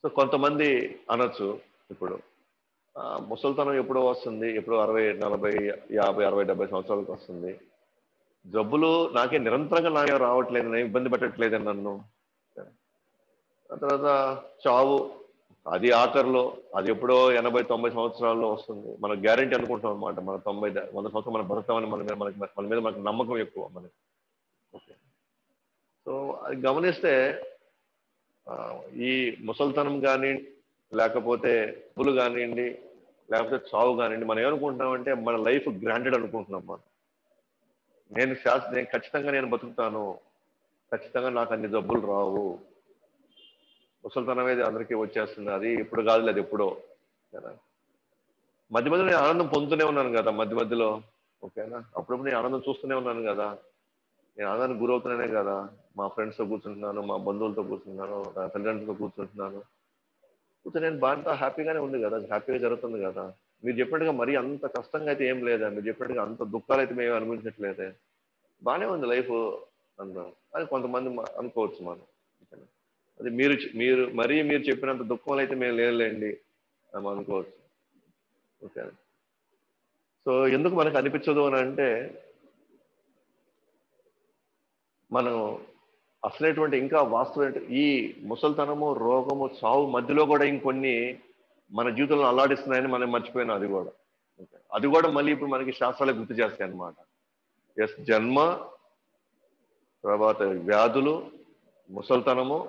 So కొంతమంది అనొచ్చు ఇప్పుడు ముసలితనం ఎప్పుడో వస్తుంది, ఎప్పుడో 60, 40, 50, 60, 70 సంవత్సరాలకు వస్తుంది. జబ్బులు నిరంతరంగా నాకే రావట్లేదు, నేను ఇబ్బంది పెట్టట్లేదని నన్ను. ఆ తర్వాత చావు, అది ఆఖరిలో, అది ఎప్పుడో 80, 90 సంవత్సరాల్లో వస్తుంది. మనం గ్యారెంటీ అనుకుంటాం అనమాట. మన 90, 100 సంవత్సరాలు మనం బతుకుతామని మన మీద మనకు నమ్మకం ఎక్కువ మనకి. ఓకే. సో అది గమనిస్తే ఈ ముసలితనం కానీ, లేకపోతే పులు కానివ్వండి, లేకపోతే చావు కానివ్వండి, మనం ఏమనుకుంటున్నామంటే మన లైఫ్ గ్రాంటెడ్ అనుకుంటున్నాం మనం. నేను ఖచ్చితంగా నేను బతుకుతాను, ఖచ్చితంగా నాకు అన్ని జబ్బులు రావు, ముసలితనం అనేది అందరికీ వచ్చేస్తుంది, అది ఇప్పుడు కాదు, అది ఎప్పుడో కదా. మధ్య మధ్యలో నేను ఆనందం పొందుతూనే ఉన్నాను కదా మధ్య మధ్యలో. ఓకేనా, అప్పుడప్పుడు నేను ఆనందం చూస్తూనే ఉన్నాను కదా, నేను ఆనందానికి గురవుతున్నానే కదా. మా ఫ్రెండ్స్తో కూర్చుంటున్నాను, మా బంధువులతో కూర్చుంటున్నాను, నా తల్లిదండ్రులతో కూర్చుంటున్నాను, కూర్చొని నేను బాగా హ్యాపీగానే ఉంది కదా, హ్యాపీగా జరుగుతుంది కదా. మీరు చెప్పినట్టుగా మరీ అంత కష్టంగా అయితే ఏం లేదా, మీరు చెప్పినట్టుగా అంత దుఃఖాలు అయితే మేము అనిపించట్లేదే, బాగానే ఉంది లైఫ్ అంటాం. అది కొంతమంది అనుకోవచ్చు మనం. అది మీరు చెప్పినంత దుఃఖంలో అయితే మేము లేదులేండి అని అనుకోవచ్చు. ఓకే. సో ఎందుకు మనకు అనిపించదు అని అంటే, మనం అసలైనటువంటి ఇంకా వాస్తవమైన ఈ ముసలితనము, రోగము, చావు మధ్యలో కూడా ఇంకొన్ని మన జీవితంలో అల్లాడిస్తున్నాయని మనం మర్చిపోయినాం. అది కూడా అది కూడా మళ్ళీ ఇప్పుడు మనకి శాస్త్రాలే గుర్తు చేస్తాయి అన్నమాట. ఎస్, జన్మ, తర్వాత వ్యాధులు, ముసలితనము,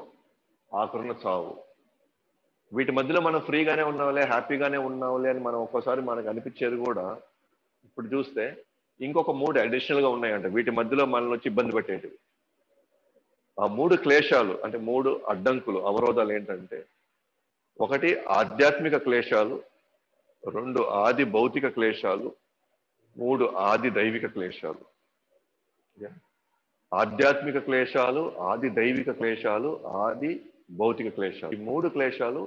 ఆఖరణ చావు. వీటి మధ్యలో మనం ఫ్రీగానే ఉన్నాంలే, హ్యాపీగానే ఉన్నాంలే అని మనం ఒక్కోసారి మనకు అనిపించేది కూడా ఇప్పుడు చూస్తే ఇంకొక 3 అడిషనల్ గా ఉన్నాయంట వీటి మధ్యలో మనల్ని వచ్చి ఇబ్బంది పెట్టేటివి. ఆ 3 క్లేశాలు అంటే 3 అడ్డంకులు, అవరోధాలు ఏంటంటే, 1 ఆధ్యాత్మిక క్లేశాలు, 2 ఆది భౌతిక క్లేశాలు, 3 ఆది దైవిక క్లేశాలు. ఆధ్యాత్మిక క్లేశాలు, ఆది దైవిక క్లేశాలు, ఆది భౌతిక క్లేశాలు. ఈ 3 క్లేశాలు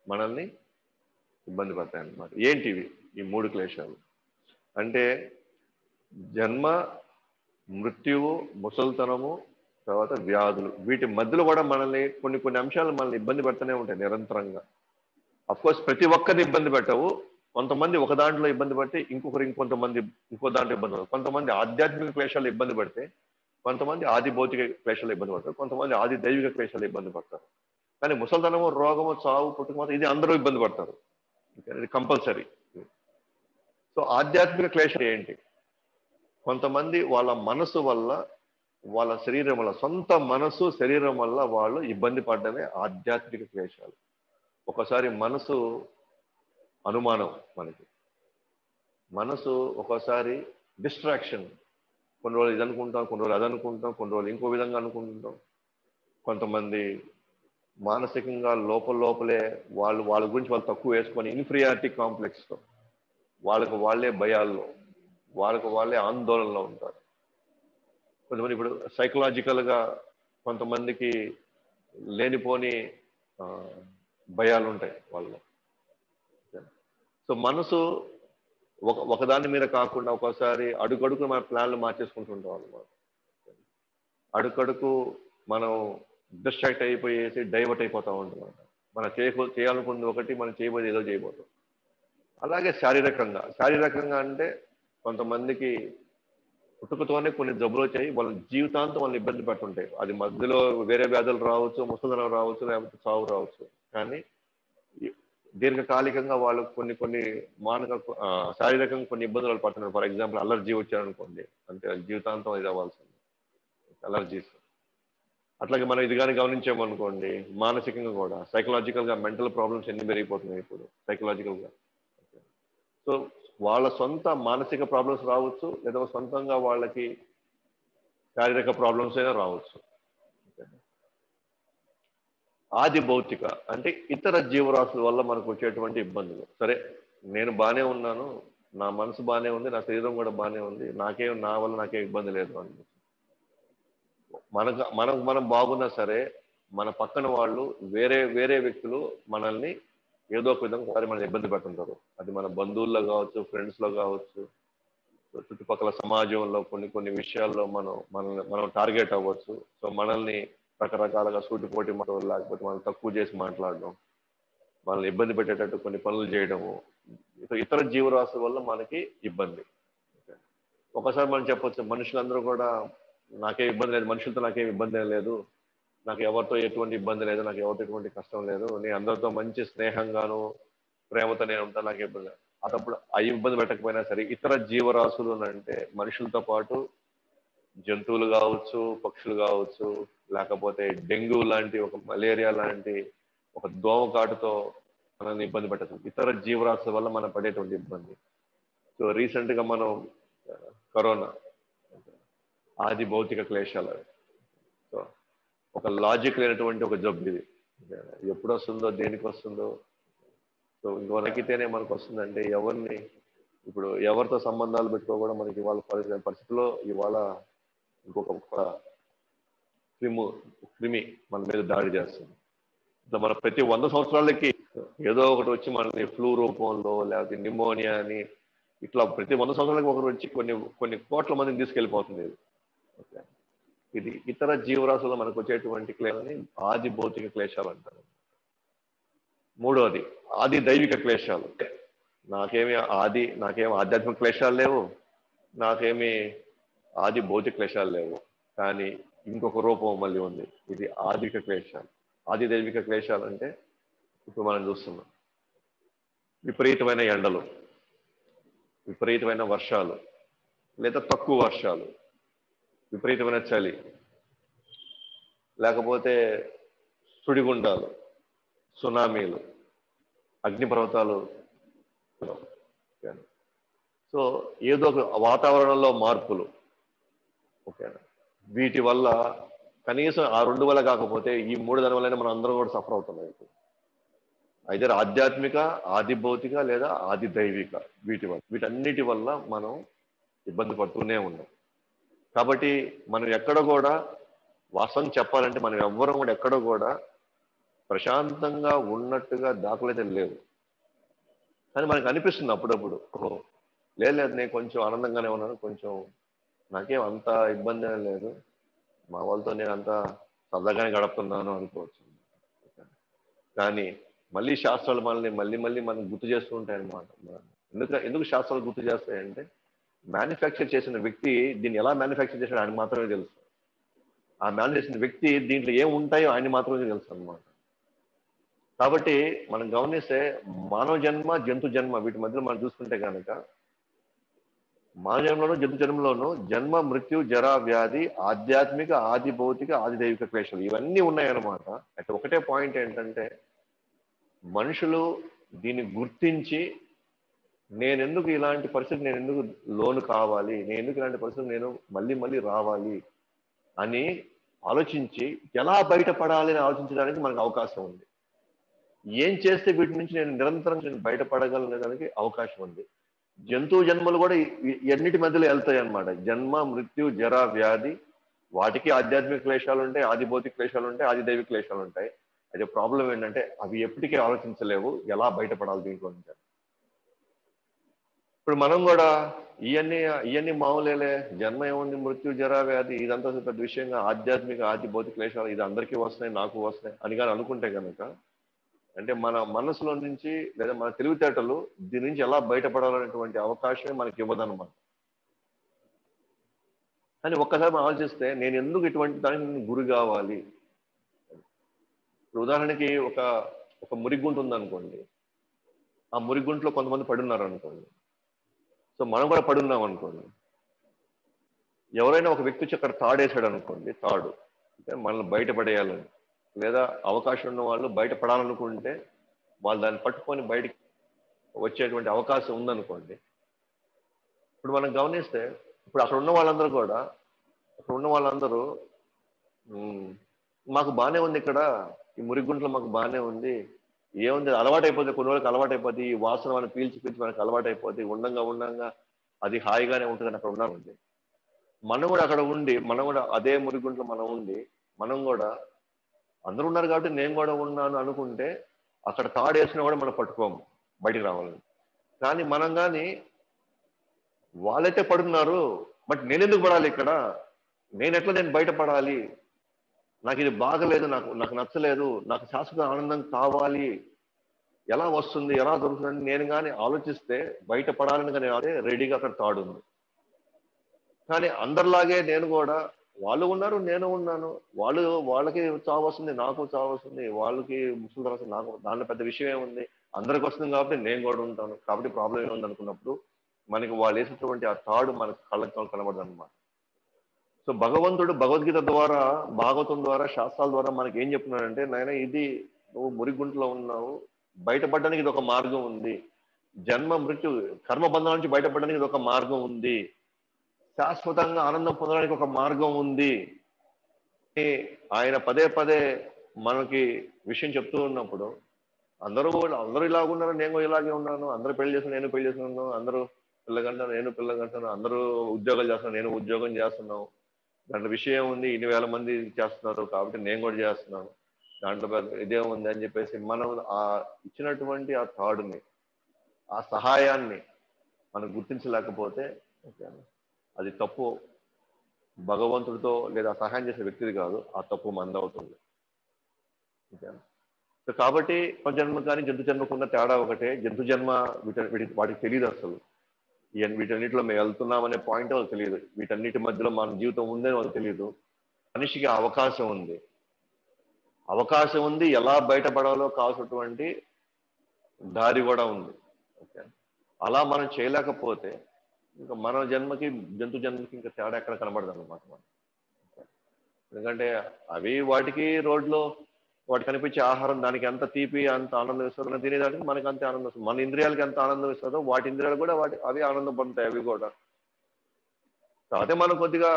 మనల్ని ఇబ్బంది పడతాయి అన్నమాట. ఏంటివి ఈ 3 క్లేశాలు అంటే, జన్మ, మృత్యువు, ముసల్తనము, తర్వాత వ్యాధులు. వీటి మధ్యలో కూడా మనల్ని కొన్ని అంశాలు మనల్ని ఇబ్బంది పెడుతూనే ఉంటాయి నిరంతరంగా. అఫ్కోర్స్ ప్రతి ఒక్కరిని ఇబ్బంది పెట్టవు. కొంతమంది ఒక దాంట్లో ఇబ్బంది పడితే ఇంకొంతమంది ఇంకో దాంట్లో ఇబ్బంది పడతారు. కొంతమంది ఆధ్యాత్మిక క్లేశాలు ఇబ్బంది పడితే, కొంతమంది ఆది భౌతిక క్లేశాలు ఇబ్బంది పడతారు, కొంతమంది ఆది దైవిక క్లేశాలు ఇబ్బంది పడతారు. కానీ ముసల్తనము, రోగము, చావు, పుట్టుక మాత్రం ఇది అందరూ ఇబ్బంది పడతారు. ఇది కంపల్సరీ. సో ఆధ్యాత్మిక క్లేశం ఏంటి? కొంతమంది వాళ్ళ మనసు వల్ల, వాళ్ళ శరీరం వల్ల, సొంత మనసు శరీరం వల్ల వాళ్ళు ఇబ్బంది పడడమే ఆధ్యాత్మిక క్లేశాలు. ఒకసారి మనసు అనుమానం, మనసు ఒక్కోసారి డిస్ట్రాక్షన్. కొన్ని రోజులు ఇది అనుకుంటాం, కొన్ని రోజులు అది అనుకుంటాం, కొన్ని రోజులు ఇంకో విధంగా అనుకుంటాం. కొంతమంది మానసికంగా లోపలే వాళ్ళ గురించి వాళ్ళు తక్కువ వేసుకొని ఇన్ఫీరియారిటీ కాంప్లెక్స్తో వాళ్ళకు వాళ్ళే భయాల్లో, వాళ్ళకు వాళ్ళే ఆందోళనలో ఉంటారు. కొంతమంది ఇప్పుడు సైకలాజికల్గా కొంతమందికి లేనిపోని భయాలు ఉంటాయి వాళ్ళు. సో మనసు ఒకదాని మీద కాకుండా ఒక్కోసారి అడుగడుగు మన ప్లాన్లు మార్చేసుకుంటుంటాం అన్నమాట. అడుగడుగు మనం డిస్ట్రాక్ట్ అయిపోయేసి డైవర్ట్ అయిపోతూ ఉంటాం. మనం చేయాలనుకుంది ఒకటి, మనం చేయబోయేది ఏదో చేయబోతాం. అలాగే శారీరకంగా అంటే కొంతమందికి పుట్టుకతోనే కొన్ని జబ్బులు వచ్చాయి, వాళ్ళ జీవితాంతం వాళ్ళని ఇబ్బంది పెట్టుంటాయి. అది మధ్యలో వేరే వ్యాధులు రావచ్చు, ముసలితనం రావచ్చు, లేకపోతే చావు రావచ్చు. కానీ దీర్ఘకాలికంగా వాళ్ళు కొన్ని శారీరకంగా కొన్ని ఇబ్బందులు పడుతున్నారు. ఫర్ ఎగ్జాంపుల్ అలర్జీ వచ్చారనుకోండి, అంటే జీవితాంతం ఇది అవ్వాల్సింది అలర్జీస్. అట్లాగే మనం ఇది కానీ గమనించామనుకోండి, మానసికంగా కూడా సైకలాజికల్గా మెంటల్ ప్రాబ్లమ్స్ ఎన్ని పెరిగిపోతున్నాయి ఇప్పుడు సైకలాజికల్గా. సో వాళ్ళ సొంత మానసిక ప్రాబ్లమ్స్ రావచ్చు, లేదా సొంతంగా వాళ్ళకి శారీరక ప్రాబ్లమ్స్ అయినా రావచ్చు. ఆది భౌతిక అంటే ఇతర జీవరాశుల వల్ల మనకు వచ్చేటువంటి ఇబ్బందులు. సరే, నేను బాగానే ఉన్నాను, నా మనసు బాగానే ఉంది, నా శరీరం కూడా బాగానే ఉంది, నా వల్ల నాకేం ఇబ్బంది లేదు అని మనం బాగున్నా సరే, మన పక్కన వాళ్ళు వేరే వ్యక్తులు మనల్ని ఏదో ఒక విధంగా మనల్ని ఇబ్బంది పెడుతుంటారు. అది మన బంధువుల్లో కావచ్చు, ఫ్రెండ్స్లో కావచ్చు, చుట్టుపక్కల సమాజంలో కొన్ని విషయాల్లో మనం టార్గెట్ అవ్వచ్చు. సో మనల్ని రకరకాలుగా సూటిపోటి మాటలు, లేకపోతే మనం తక్కువ చేసి మాట్లాడడం, మనల్ని ఇబ్బంది పెట్టేటట్టు కొన్ని పనులు చేయడము, ఇతర జీవరాశుల వల్ల మనకి ఇబ్బంది. ఒకసారి మనం చెప్పొచ్చు మనుషులందరూ కూడా నాకేం ఇబ్బంది లేదు, మనుషులతో నాకేం ఇబ్బంది లేదు, నాకు ఎవరితో ఎటువంటి ఇబ్బంది లేదు, నాకు ఎవరితో ఎటువంటి కష్టం లేదు, నేను అందరితో మంచి స్నేహంగాను ప్రేమతో నేను ఉంటాను, నాకు ఇబ్బంది లేదు. అప్పుడు అవి ఇబ్బంది పెట్టకపోయినా సరే ఇతర జీవరాశులు అంటే మనుషులతో పాటు జంతువులు కావచ్చు, పక్షులు కావచ్చు, లేకపోతే డెంగ్యూ లాంటి, ఒక మలేరియా లాంటి, ఒక దోమకాటుతో మనల్ని ఇబ్బంది పెట్టదు, ఇతర జీవరాశుల వల్ల మనం పడేటువంటి ఇబ్బంది. సో రీసెంట్ గా మనం కరోనా, ఆది భౌతిక క్లేశాలు. సో ఒక లాజిక్ లేనటువంటి ఒక జబ్బు ఇది, ఎప్పుడు వస్తుందో దేనికి వస్తుందో. సో ఇంకో రకితేనే మనకు వస్తుందంటే ఎవరిని, ఇప్పుడు ఎవరితో సంబంధాలు పెట్టుకోకూడదు మనకి ఇవాళ పరిస్థితిలో, ఇవాళ ఇంకొక క్రిమి మన మీద దాడి చేస్తుంది. ఇట్లా మన ప్రతి 100 సంవత్సరాలకి ఏదో ఒకటి వచ్చి మనల్ని ఫ్లూ రూపంలో, లేకపోతే నిమోనియా అని, ఇట్లా ప్రతి 100 సంవత్సరాలకి ఒకరు వచ్చి కొన్ని కొన్ని కోట్ల మందిని తీసుకెళ్ళిపోతుంది ఇది. ఇది ఇతర జీవరాశుల్లో మనకు వచ్చేటువంటి క్లేశాలని ఆది భౌతిక క్లేశాలు అంటారు. మూడవది ఆది దైవిక క్లేశాలు. నాకేమి ఆధ్యాత్మిక క్లేశాలు లేవు, నాకేమి ఆది భౌతిక క్లేశాలు లేవు, కానీ ఇంకొక రూపం మళ్ళీ ఉంది, ఇది ఆదిక క్లేశాలు. ఆది దైవిక క్లేశాలు అంటే ఇప్పుడు మనం చూస్తున్నాం విపరీతమైన ఎండలు, విపరీతమైన వర్షాలు, లేదా తక్కువ వర్షాలు, విపరీతమైన చలి, లేకపోతే సుడిగుండాలు, సునామీలు, అగ్నిపర్వతాలు. సో ఏదో ఒక వాతావరణంలో మార్పులు. ఓకేనా, వీటి వల్ల కనీసం ఆ 2 వల్ల కాకపోతే ఈ 3 దాని వల్ల మనం అందరం కూడా సఫర్ అవుతున్నాం. ఇప్పుడు అయితే ఆధ్యాత్మిక, ఆది భౌతిక, లేదా ఆది దైవిక, వీటన్నిటి వల్ల మనం ఇబ్బంది పడుతూనే ఉన్నాం. కాబట్టి మనం ఎక్కడ కూడా, వాస్తవం చెప్పాలంటే మనం ఎవ్వరం కూడా ఎక్కడ కూడా ప్రశాంతంగా ఉన్నట్టుగా దాఖలైతే లేవు. కానీ మనకు అనిపిస్తుంది అప్పుడప్పుడు, లేదు నేను కొంచెం ఆనందంగానే ఉన్నాను, కొంచెం నాకేం అంత ఇబ్బంది ఏం లేదు, మా వాళ్ళతో నేను అంతా సరదాగానే గడుపుతున్నాను అనుకోవచ్చు. కానీ మళ్ళీ శాస్త్రాలు మనల్ని మళ్ళీ మనం గుర్తు చేస్తూ ఉంటాయన్నమాట. ఎందుకు శాస్త్రాలు గుర్తు చేస్తాయంటే, మ్యానుఫ్యాక్చర్ చేసిన వ్యక్తి దీన్ని ఎలా మ్యానుఫ్యాక్చర్ చేశాడో ఆయన మాత్రమే తెలుసు. ఆ మ్యానుఫ్యాక్చర్ చేసిన వ్యక్తి దీంట్లో ఏం ఉంటాయో ఆయన మాత్రమే తెలుసు అన్నమాట. కాబట్టి మనం గమనిస్తే మానవ జన్మ, జంతు జన్మ, వీటి మధ్యలో మనం చూసుకుంటే కనుక మానవ జన్మలోను జంతు జన్మలోను జన్మ, మృత్యు, జరా, వ్యాధి, ఆధ్యాత్మిక, ఆది భౌతిక, ఆది దైవిక క్లేశాలు ఇవన్నీ ఉన్నాయన్నమాట. అయితే ఒకటే పాయింట్ ఏంటంటే, మనుషులు దీన్ని గుర్తించి నేను ఎందుకు ఇలాంటి పరిస్థితి, నేను ఎందుకు లోను కావాలి, నేను ఎందుకు ఇలాంటి పరిస్థితి నేను మళ్ళీ రావాలి అని ఆలోచించి ఎలా బయటపడాలి అని ఆలోచించడానికి మనకు అవకాశం ఉంది. ఏం చేస్తే వీటి నుంచి నేను నిరంతరం బయటపడగలడానికి అవకాశం ఉంది. జంతువు జన్మలు కూడా ఎన్నిటి మధ్యలో వెళ్తాయి అన్నమాట. జన్మ, మృత్యు, జర, వ్యాధి, వాటికి ఆధ్యాత్మిక క్లేశాలు ఉంటాయి, ఆది భౌతిక క్లేశాలు ఉంటాయి, ఆది దైవిక క్లేశాలు ఉంటాయి. అయితే ప్రాబ్లం ఏంటంటే అవి ఎప్పటికీ ఆలోచించలేవు ఎలా బయటపడాలి దీంట్లో నుంచి. ఇప్పుడు మనం కూడా ఇవన్నీ మామూలేలే, జన్మ ఏముంది, మృత్యు, జర, వ్యాధి, ఇదంతా పెద్ద విషయంగా ఆధ్యాత్మిక, ఆది భౌతిక క్లేశాలు ఇది అందరికీ వస్తున్నాయి, నాకు వస్తున్నాయి అని కానీ అనుకుంటే కనుక, అంటే మన మనసులో నుంచి లేదా మన తెలివితేటలు దీని నుంచి ఎలా బయటపడాలనేటువంటి అవకాశమే మనకి ఇవ్వదన్నమాట. కానీ ఒక్కసారి మనం ఆలోచిస్తే నేను ఎందుకు ఇటువంటి దానికి గురి కావాలి. ఉదాహరణకి ఒక మురిగుంట ఉందనుకోండి, ఆ మురిగుంట్లో కొంతమంది పడున్నారు అనుకోండి, సో మనం కూడా పడున్నాం అనుకోండి, ఎవరైనా ఒక వ్యక్తి వచ్చి అక్కడ తాడేసాడు అనుకోండి, తాడు అంటే మనల్ని బయటపడేయాలని, లేదా అవకాశం ఉన్న వాళ్ళు బయటపడాలనుకుంటే వాళ్ళు దాన్ని పట్టుకొని బయటికి వచ్చేటువంటి అవకాశం ఉందనుకోండి. ఇప్పుడు మనం గమనిస్తే ఇప్పుడు అక్కడ ఉన్న వాళ్ళందరూ మాకు బాగానే ఉంది, ఇక్కడ ఈ మురిగుంట్లో మాకు బాగానే ఉంది, ఏముంది అలవాటు అయిపోతుంది, కొన్ని రోజులకు అలవాటు అయిపోతుంది, ఈ వాసన మనం పీల్చి మనకు అలవాటు అయిపోతుంది, ఉండంగా అది హాయిగానే ఉంటుందని అక్కడ ఉన్నామండి. మనం కూడా అక్కడ ఉండి, మనం కూడా అదే మురిగుంట్లో మనం ఉండి, మనం కూడా అందరూ ఉన్నారు కాబట్టి నేను కూడా ఉన్నాను అనుకుంటే అక్కడ తాడేసినా కూడా మనం పట్టుకోము బయటికి రావాలని. కానీ మనం కానీ వాళ్ళైతే పడుతున్నారు, బట్ నేను ఎందుకు పడాలి ఇక్కడ, నేను బయటపడాలి, నాకు ఇది బాగలేదు, నాకు నచ్చలేదు, నాకు శాశ్వత ఆనందం కావాలి ఎలా వస్తుంది, ఎలా దొరుకుతుంది నేను కానీ ఆలోచిస్తే బయటపడాలని కానీ రెడీగా అక్కడ తాడు ఉంది. కానీ అందరిలాగే నేను కూడా, వాళ్ళు ఉన్నారు నేను ఉన్నాను, వాళ్ళకి చావు వస్తుంది, నాకు చావు వస్తుంది, వాళ్ళకి ముసలి వస్తుంది, నాకు దాంట్లో పెద్ద విషయం ఏముంది, అందరికి వస్తుంది కాబట్టి నేను కూడా ఉంటాను, కాబట్టి ప్రాబ్లం ఏముంది అనుకున్నప్పుడు మనకి వాళ్ళు వేసినటువంటి ఆ తాడు మనకు కళ్ళకి కనబడదు అనమాట. సో భగవంతుడు భగవద్గీత ద్వారా, భాగవతం ద్వారా, శాస్త్రాల ద్వారా మనకి ఏం చెప్తున్నాడంటే, నాయన ఇది నువ్వు మురిగుంట్లో ఉన్నావు, బయటపడడానికి ఇది ఒక మార్గం ఉంది, జన్మ మృత్యు కర్మబంధం నుంచి బయటపడడానికి ఇది ఒక మార్గం ఉంది, శాశ్వతంగా ఆనందం పొందడానికి ఒక మార్గం ఉంది. ఆయన పదే పదే మనకి విషయం చెప్తూ ఉన్నప్పుడు అందరూ ఇలాగున్నారు, నేను ఇలాగే ఉన్నాను, అందరూ పెళ్లి చేస్తున్నాను, నేను పెళ్లి చేస్తున్నాను, అందరూ పిల్లగంటాను, నేను పిల్లగంటాను, అందరూ ఉద్యోగాలు చేస్తున్నాను, నేను ఉద్యోగం చేస్తున్నాను, దాంట్లో విషయం ఉంది, ఇన్ని వేల మంది చేస్తున్నారు కాబట్టి నేను కూడా చేస్తున్నాను, దాంట్లో ఇదే ఉంది అని చెప్పేసి మనం ఆ ఇచ్చినటువంటి ఆ థాడ్ని, ఆ సహాయాన్ని మనం గుర్తించలేకపోతే అది తప్పు భగవంతుడితో లేదా సహాయం చేసే వ్యక్తిది కాదు, ఆ తప్పు మంద అవుతుంది. సో కాబట్టి జన్మ కానీ జంతు జన్మకున్న తేడా ఒకటే, జంతు జన్మ వాటికి తెలియదు అసలు, వీటన్నిటిలో మేము వెళ్తున్నామనే పాయింట్ వాళ్ళకి తెలియదు, వీటన్నిటి మధ్యలో మన జీవితం ఉందని వాళ్ళకి తెలియదు. మనిషికి అవకాశం ఉంది, ఎలా బయటపడాలో కావాల్సినటువంటి దారి కూడా ఉంది. ఓకే, అలా మనం చేయలేకపోతే ఇంకా మన జన్మకి జంతు జన్మకి ఇంకా తేడా ఎక్కడ కనబడదు అనమాట. ఎందుకంటే అవి వాటికి రోడ్లో వాటి కనిపించే ఆహారం దానికి ఎంత తీపి, అంత ఆనందం ఇస్తుందో, తినేదానికి మనకి అంతే ఆనందం వస్తుంది, మన ఇంద్రియాలకి ఎంత ఆనందం ఇస్తుందో వాటి ఇంద్రియాలు కూడా అవి ఆనందం పొందుతాయి అవి కూడా. అదే మనం కొద్దిగా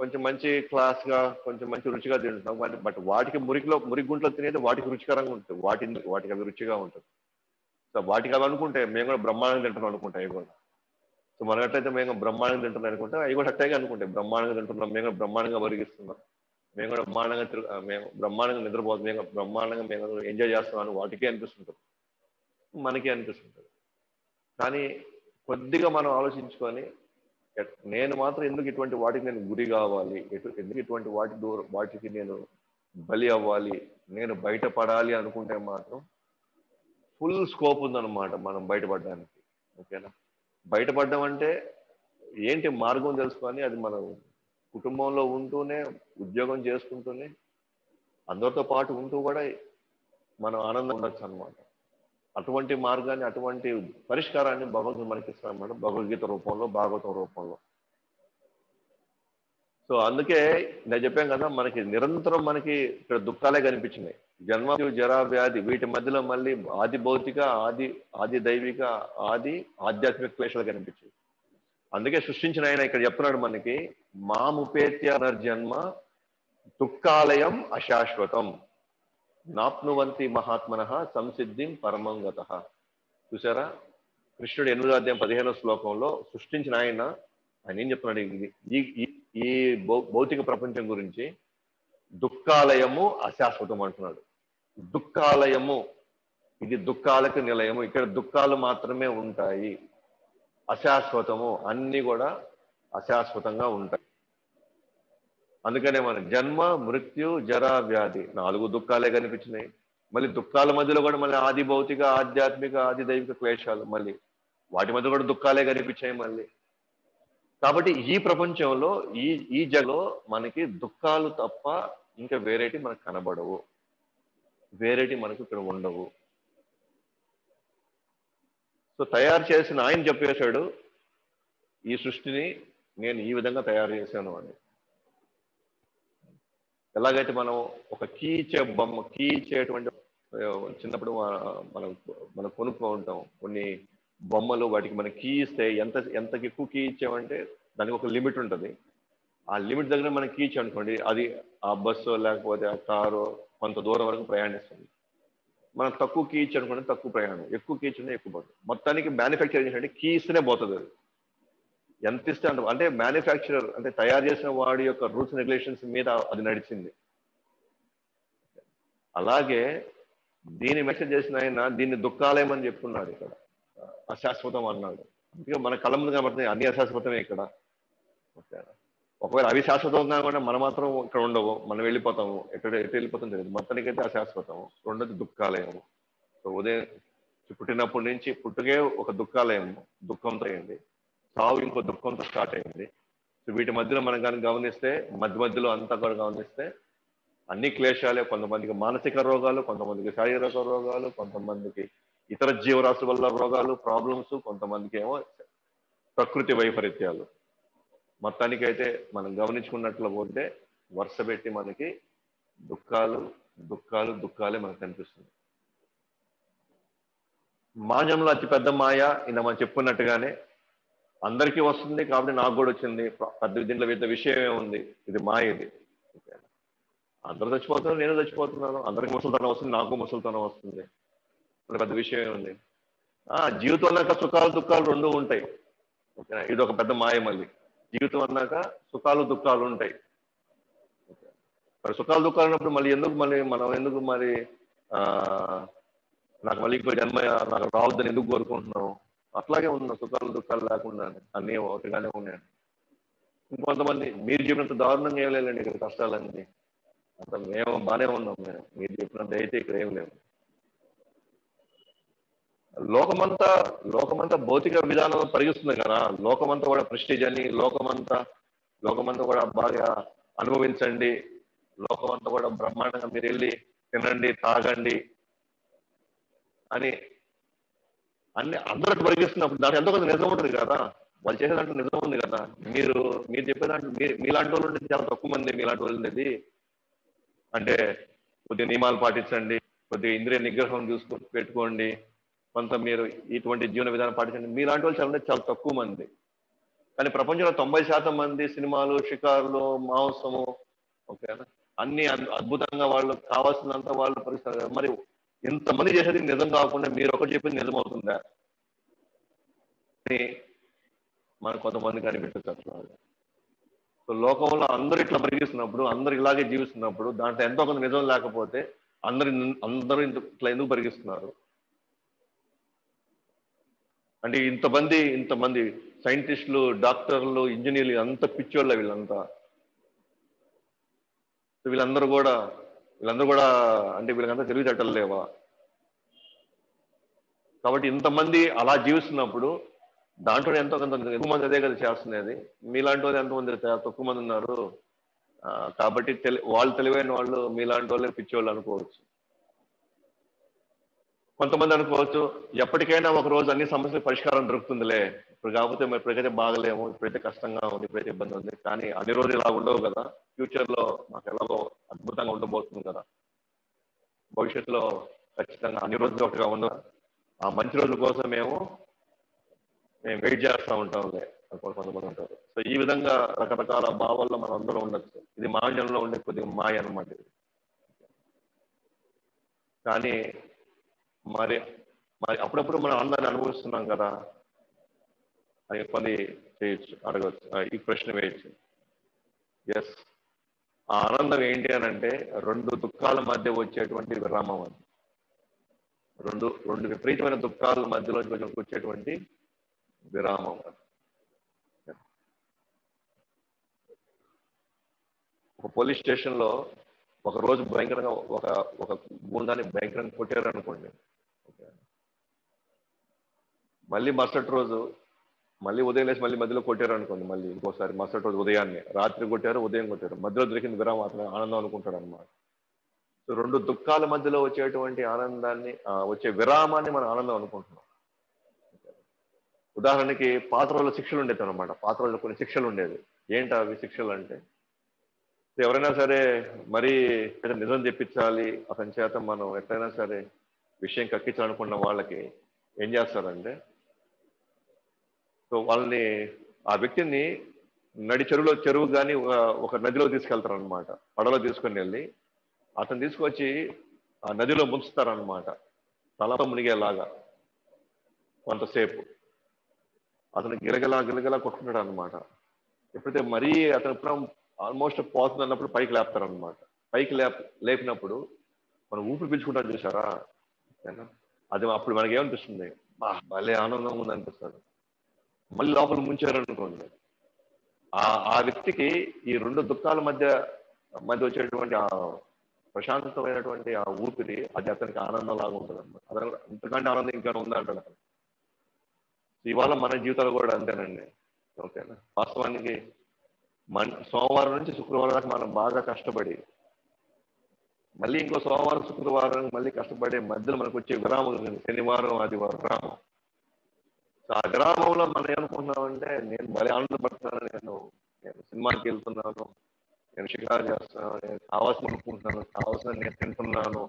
కొంచెం మంచి క్లాస్ గా కొంచెం మంచి రుచిగా తింటున్నాం, బట్ వాటికి మురిగుంట్లో తినేది వాటికి రుచికరంగా ఉంటుంది, వాటికి అవి రుచిగా ఉంటుంది. సో వాటికి అవి అనుకుంటే మేము కూడా బ్రహ్మాండంగా తింటున్నాం అనుకుంటాం అవి కూడా. సో మనం ఎట్లయితే మేము బ్రహ్మాండంగా తింటున్నాం అనుకుంటే అవి కూడా అట్టగా అనుకుంటాయి, బ్రహ్మాండంగా తింటున్నాం, మేము బ్రహ్మాండంగా వరిగిస్తున్నాం, మేము కూడా మేము బ్రహ్మాండంగా నిద్రపోతున్నాం, మేము బ్రహ్మాండంగా మేము ఎంజాయ్ చేస్తున్నాం వాటికే అనిపిస్తుంటుంది, మనకే అనిపిస్తుంటుంది. కానీ కొద్దిగా మనం ఆలోచించుకొని నేను మాత్రం ఎందుకు ఇటువంటి వాటికి నేను గురి కావాలి, ఎందుకు ఇటువంటి వాటికి నేను బలి అవ్వాలి, నేను బయటపడాలి అనుకుంటే మాత్రం ఫుల్ స్కోప్ ఉందన్నమాట మనం బయటపడడానికి. ఓకేనా, బయటపడడం అంటే ఏంటి మార్గం తెలుసుకొని, అది మనం కుటుంబంలో ఉంటూనే, ఉద్యోగం చేసుకుంటూనే, అందరితో పాటు ఉంటూ కూడా మనం ఆనందం ఉండొచ్చు అనమాట. అటువంటి మార్గాన్ని, అటువంటి పరిష్కారాన్ని భగవంతుడు మనకి ఇస్తారన్నమాట, భగవద్గీత రూపంలో, భాగవతం రూపంలో. సో అందుకే నేను చెప్పాను కదా, మనకి నిరంతరం మనకి ఇక్కడ దుఃఖాలే కనిపించినాయి, జన్మ జరా వ్యాధి, వీటి మధ్యలో మళ్ళీ ఆది భౌతిక, ఆది దైవిక, ఆది ఆధ్యాత్మిక క్లేశాలు కనిపించాయి. అందుకే సృష్టించిన ఆయన ఇక్కడ చెప్తున్నాడు మనకి, మాముపేత్య పునర్జన్మ దుఃఖాలయం అశాశ్వతం నాప్నువంతి మహాత్మన సంసిద్ధిం పరమంగత. చూసారా, కృష్ణుడు 8వ అధ్యాయం 15వ శ్లోకంలో సృష్టించిన ఆయన ఏం చెప్తున్నాడు, ఈ భౌతిక ప్రపంచం గురించి దుఃఖాలయము అశాశ్వతం అంటున్నాడు. దుఃఖాలయము, ఇది దుఃఖాలకు నిలయము, ఇక్కడ దుఃఖాలు మాత్రమే ఉంటాయి, అశాశ్వతము, అన్ని కూడా అశాశ్వతంగా ఉంటాయి. అందుకనే మన జన్మ మృత్యు జరా వ్యాధి 4 దుఃఖాలే కనిపించినాయి. మళ్ళీ దుఃఖాల మధ్యలో కూడా మళ్ళీ ఆది భౌతిక, ఆధ్యాత్మిక, ఆది దైవిక క్లేశాలు, మళ్ళీ వాటి మధ్య కూడా దుఃఖాలే కనిపించాయి మళ్ళీ. కాబట్టి ఈ ప్రపంచంలో, ఈ జగలో మనకి దుఃఖాలు తప్ప ఇంకా వేరేటి మనకు కనబడవు, వేరేటి మనకు ఇక్కడ ఉండవు. సో తయారు చేసిన ఆయన చెప్పేశాడు, ఈ సృష్టిని నేను ఈ విధంగా తయారు చేశాను అని. ఎలాగైతే మనం ఒక కీ ఇచ్చేటువంటి చిన్నప్పుడు మనం కొనుక్కో ఉంటాం కొన్ని బొమ్మలు, వాటికి మనం కీ ఇస్తే ఎంతకి ఎక్కువ కీ ఇచ్చామంటే దానికి ఒక లిమిట్ ఉంటుంది, ఆ లిమిట్ దగ్గర మనం కీ ఇచ్చామనుకోండి, అది ఆ బస్సు లేకపోతే ఆ కారు కొంత దూరం వరకు ప్రయాణిస్తుంది. మనం తక్కువ కీ ఇచ్చామనుకోండి తక్కువ ప్రయాణం, ఎక్కువ కీ ఇచ్చిన ఎక్కువ పోతుంది. మొత్తానికి మ్యానుఫ్యాక్చర్ చేసినట్టు కీ ఇస్తేనే పోతుంది అది, ఎంత ఇస్తే అంత. అంటే మ్యానుఫ్యాక్చరర్ అంటే తయారు చేసిన వాడి యొక్క రూల్స్ అండ్ రెగ్యులేషన్స్ మీద అది నడిచింది. అలాగే దీన్ని మెసేజ్ చేసిన ఆయన దీన్ని దుఃఖాలయమని చెప్తున్నాడు, ఇక్కడ అశాశ్వతం అన్నాడు. అందుకే మన కళ్ళ ముందు కనబడుతున్నాయి అన్ని అశాశ్వతమే ఇక్కడ. ఒకవేళ అవి శాశ్వతంగా కూడా మనం మాత్రం ఇక్కడ ఉండవు, మనం వెళ్ళిపోతాము, ఎటు వెళ్ళిపోతాం తెలియదు. మొత్తానికైతే అశాశ్వతము, రెండోది దుఃఖాలయము. సో ఉదయం పుట్టినప్పటి నుంచి పుట్టుకే ఒక దుఃఖంతో అయింది, సావు ఇంకో దుఃఖంతో స్టార్ట్ అయింది. సో వీటి మధ్యలో మనం కానీ గమనిస్తే, మధ్యలో అంతా కూడా గమనిస్తే అన్ని క్లేశాలే. కొంతమందికి మానసిక రోగాలు, కొంతమందికి శారీరక రోగాలు, కొంతమందికి ఇతర జీవరాశుల వల్ల రోగాలు, ప్రాబ్లమ్స్, కొంతమందికి ఏమో ప్రకృతి వైపరీత్యాలు. మొత్తానికి అయితే మనం గమనించుకున్నట్లు పోతే వరుస పెట్టి మనకి దుఃఖాలు దుఃఖాలు దుఃఖాలే మనకు కనిపిస్తుంది. మాన్యంలో అతిపెద్ద మాయ ఇంత మనం చెప్పుకున్నట్టుగానే అందరికీ వస్తుంది కాబట్టి నాకు కూడా వచ్చింది. పెద్ద దీంట్లో పెద్ద విషయం ఏముంది, ఇది మాయ. ఇది అందరూ చచ్చిపోతున్నారు, నేను చచ్చిపోతున్నాను, అందరికి ముసలితనం వస్తుంది, నాకు ముసలితనం వస్తుంది, పెద్ద విషయం ఏముంది. జీవితం అన్నాక సుఖాలు దుఃఖాలు రెండు ఉంటాయి. ఓకేనా, ఇది ఒక పెద్ద మాయ. మళ్ళీ జీవితం అన్నాక సుఖాలు దుఃఖాలు ఉంటాయి. మరి సుఖాలు దుఃఖాలు ఉన్నప్పుడు మళ్ళీ మనం ఎందుకు మరి నాకు మళ్ళీ ఇంకో జన్మ నాకు రావద్దని ఎందుకు కోరుకుంటున్నాం? అట్లాగే ఉన్నాం, సుఖాలు దుఃఖాలు లేకుండా అన్నీ ఒకటిగానే ఉన్నాయండి. ఇంకొంతమంది మీరు చెప్పినంత దారుణంగా ఏం లేదండి ఇక్కడ కష్టాలన్నీ, అంత మేము బాగానే ఉన్నాం. మీరు చెప్పినంత అయితే ఇక్కడ ఏం లేదు. లోకమంతా భౌతిక విధానం పరిగిస్తుంది కదా. లోకమంతా కూడా ప్రెస్టీజ్ అని, లోకమంతా కూడా బాగా అనుభవించండి, లోకమంతా కూడా బ్రహ్మాండంగా మీరు వెళ్ళి తినండి తాగండి అని అన్ని అందరికి పరిగిస్తున్నప్పుడు దాంట్లో ఎంతో కొంత నిజం ఉంటుంది కదా. వాళ్ళు చేసే దాంట్లో నిజం ఉంది కదా. మీరు చెప్పే దాంట్లో మీలాంటి వాళ్ళు ఉండేది చాలా తక్కువ మంది. మీలాంటి వాళ్ళు ఉండేది అంటే కొద్దిగా నియమాలు పాటించండి, కొద్దిగా ఇంద్రియ నిగ్రహం పెట్టుకోండి, కొంత మీరు ఇటువంటి జీవన విధానం పాటించండి. మీలాంటి వాళ్ళు చాలా తక్కువ మంది. కానీ ప్రపంచంలో 90% మంది సినిమాలు, షికారులు, మాంసము, ఓకేనా, అన్ని అద్భుతంగా వాళ్ళు కావాల్సినంత వాళ్ళు పరిస్థితులు. మరి ఇంతమంది చేసేది నిజం కాకుండా మీరు ఒకటి చెప్పింది నిజం అవుతుందా అని మనకు కొంతమంది కనిపెట్టుకుంటున్నారు. సో లోకంలో అందరూ ఇట్లా పరిగిస్తున్నప్పుడు, అందరూ ఇలాగే జీవిస్తున్నప్పుడు దాంట్లో ఎంతో కొంత నిజం లేకపోతే అందరూ ఇట్లా ఎందుకు పరిగిస్తున్నారు? అంటే ఇంతమంది సైంటిస్టులు, డాక్టర్లు, ఇంజనీర్లు అంత పిచ్చోళ్ళ వీళ్ళంతా. వీళ్ళందరూ కూడా అంటే వీళ్ళకంతా తెలివితేటలు లేవా? కాబట్టి ఇంతమంది అలా జీవిస్తున్నప్పుడు దాంట్లో ఎంతో కొంత ఎక్కువ మంది అదే కదా చేస్తున్నది. మీలాంటి వాళ్ళు ఎంతమంది తక్కువ మంది ఉన్నారు కాబట్టి వాళ్ళు తెలివైన వాళ్ళు మీలాంటి వాళ్ళే పిచ్చోళ్ళు అనుకోవచ్చు. కొంతమంది అనుకోవచ్చు ఎప్పటికైనా ఒక రోజు అన్ని సమస్యలకు పరిష్కారం దొరుకుతుందిలే, ఇప్పుడు కాకపోతే మరి ఇప్పుడైతే బాగలేము, ఇప్పుడైతే కష్టంగా ఉంది, ఇప్పుడైతే ఇబ్బంది ఉంది. కానీ అన్ని రోజులు ఇలా ఉండవు కదా. ఫ్యూచర్ లో మాకు ఎలాగో అద్భుతంగా ఉండబోతుంది కదా. భవిష్యత్తులో ఖచ్చితంగా అన్ని రోజులు ఒకటిగా ఉండవు. ఆ మంచి రోజుల కోసం మేము వెయిట్ చేస్తూ ఉంటాంలే కొంతమంది ఉంటారు. సో ఈ విధంగా రకరకాల భావాల్లో మనం అందరం ఉండొచ్చు. ఇది మానవులో ఉండే కొద్దిగా మాయ అన్నమాట. కానీ మరి అప్పుడప్పుడు మనం ఆనందాన్ని అనుభవిస్తున్నాం కదా అని కొన్ని చేయొచ్చు, అడగచ్చు, ఈ ప్రశ్న వేయచ్చు. ఎస్, ఆ ఆనందం ఏంటి అని అంటే రెండు దుఃఖాల మధ్య వచ్చేటువంటి విరామం. అది రెండు విపరీతమైన దుఃఖాల మధ్యలో వచ్చేటువంటి విరామం. ఒక పోలీస్ స్టేషన్ లో ఒక రోజు భయంకరంగా ఒక గుండాన్ని భయంకరంగా కొట్టారు అనుకోండి. మళ్ళీ మరుసటి రోజు మళ్ళీ ఉదయం లేచి మళ్ళీ మధ్యలో కొట్టారు అనుకోండి. మళ్ళీ ఇంకోసారి మరుసటి రోజు ఉదయాన్నే, రాత్రి కొట్టారు, ఉదయం కొట్టారు, మధ్యలో దొరికింది విరామం, అతను ఆనందం అనుకుంటాడు అనమాట. సో రెండు దుఃఖాల మధ్యలో వచ్చేటువంటి ఆనందాన్ని, వచ్చే విరామాన్ని మనం ఆనందం అనుకుంటున్నాం. ఉదాహరణకి పాత రోజుల్లో శిక్షలు ఉండేది అనమాట. పాత రోజుల్లో కొన్ని శిక్షలు ఉండేది. ఏంటి అవి శిక్షలు అంటే, ఎవరైనా సరే మరీ నిజం చెప్పించాలి అతని చేత, మనం ఎట్లయినా సరే విషయం కక్కించాలనుకున్న వాళ్ళకి ఏం చేస్తారంటే, సో వాళ్ళని, ఆ వ్యక్తిని చెరువు కానీ ఒక నదిలో తీసుకెళ్తారు అనమాట. పడవలో తీసుకొని వెళ్ళి అతను తీసుకొచ్చి ఆ నదిలో ముంచుతారనమాట, తలతో మునిగేలాగా. కొంతసేపు అతను గిలగలా కొట్టుకుంటాడు అనమాట. ఎప్పుడైతే మరీ అతను ఆల్మోస్ట్ పోతుంది అన్నప్పుడు పైకి లేపుతారనమాట. పైకి లేపినప్పుడు మనం ఊపిరి పీల్చుకుంటాం చూసారా, అది అప్పుడు మనకి ఏమనిపిస్తుంది, భలే ఆనందంగా ఉంది అనిపిస్తుంది. మళ్ళీ లోపల ముంచారనుకోండి, ఆ వ్యక్తికి ఈ రెండు దుఃఖాల మధ్య వచ్చేటువంటి ప్రశాంతమైనటువంటి ఆ ఊపిరి అది అతనికి ఆనందం లాగా ఉంటుంది అనమాట. అతను అంతకంటే ఆనందం ఇంకా ఉందా అంటాడు అతను. ఇవాళ మన జీవితాలు కూడా అంతేనండి. ఓకేనా, వాస్తవానికి సోమవారం నుంచి శుక్రవారం దాకా మనం బాగా కష్టపడి మళ్ళీ ఇంకో సోమవారం శుక్రవారం మళ్ళీ కష్టపడే మధ్యలో మనకు వచ్చే విరామం ఉంది. శనివారం ఆదివారం విరామం. సో ఆ విరామంలో మనం ఏమనుకుంటున్నామంటే నేను భలే ఆనందపడుతున్నాను, నేను సినిమాకి వెళ్తున్నాను, నేను షికారు చేస్తున్నాను, నేను కావాల్సిన అనుకుంటున్నాను, కావాల్సిన నేను తింటున్నాను,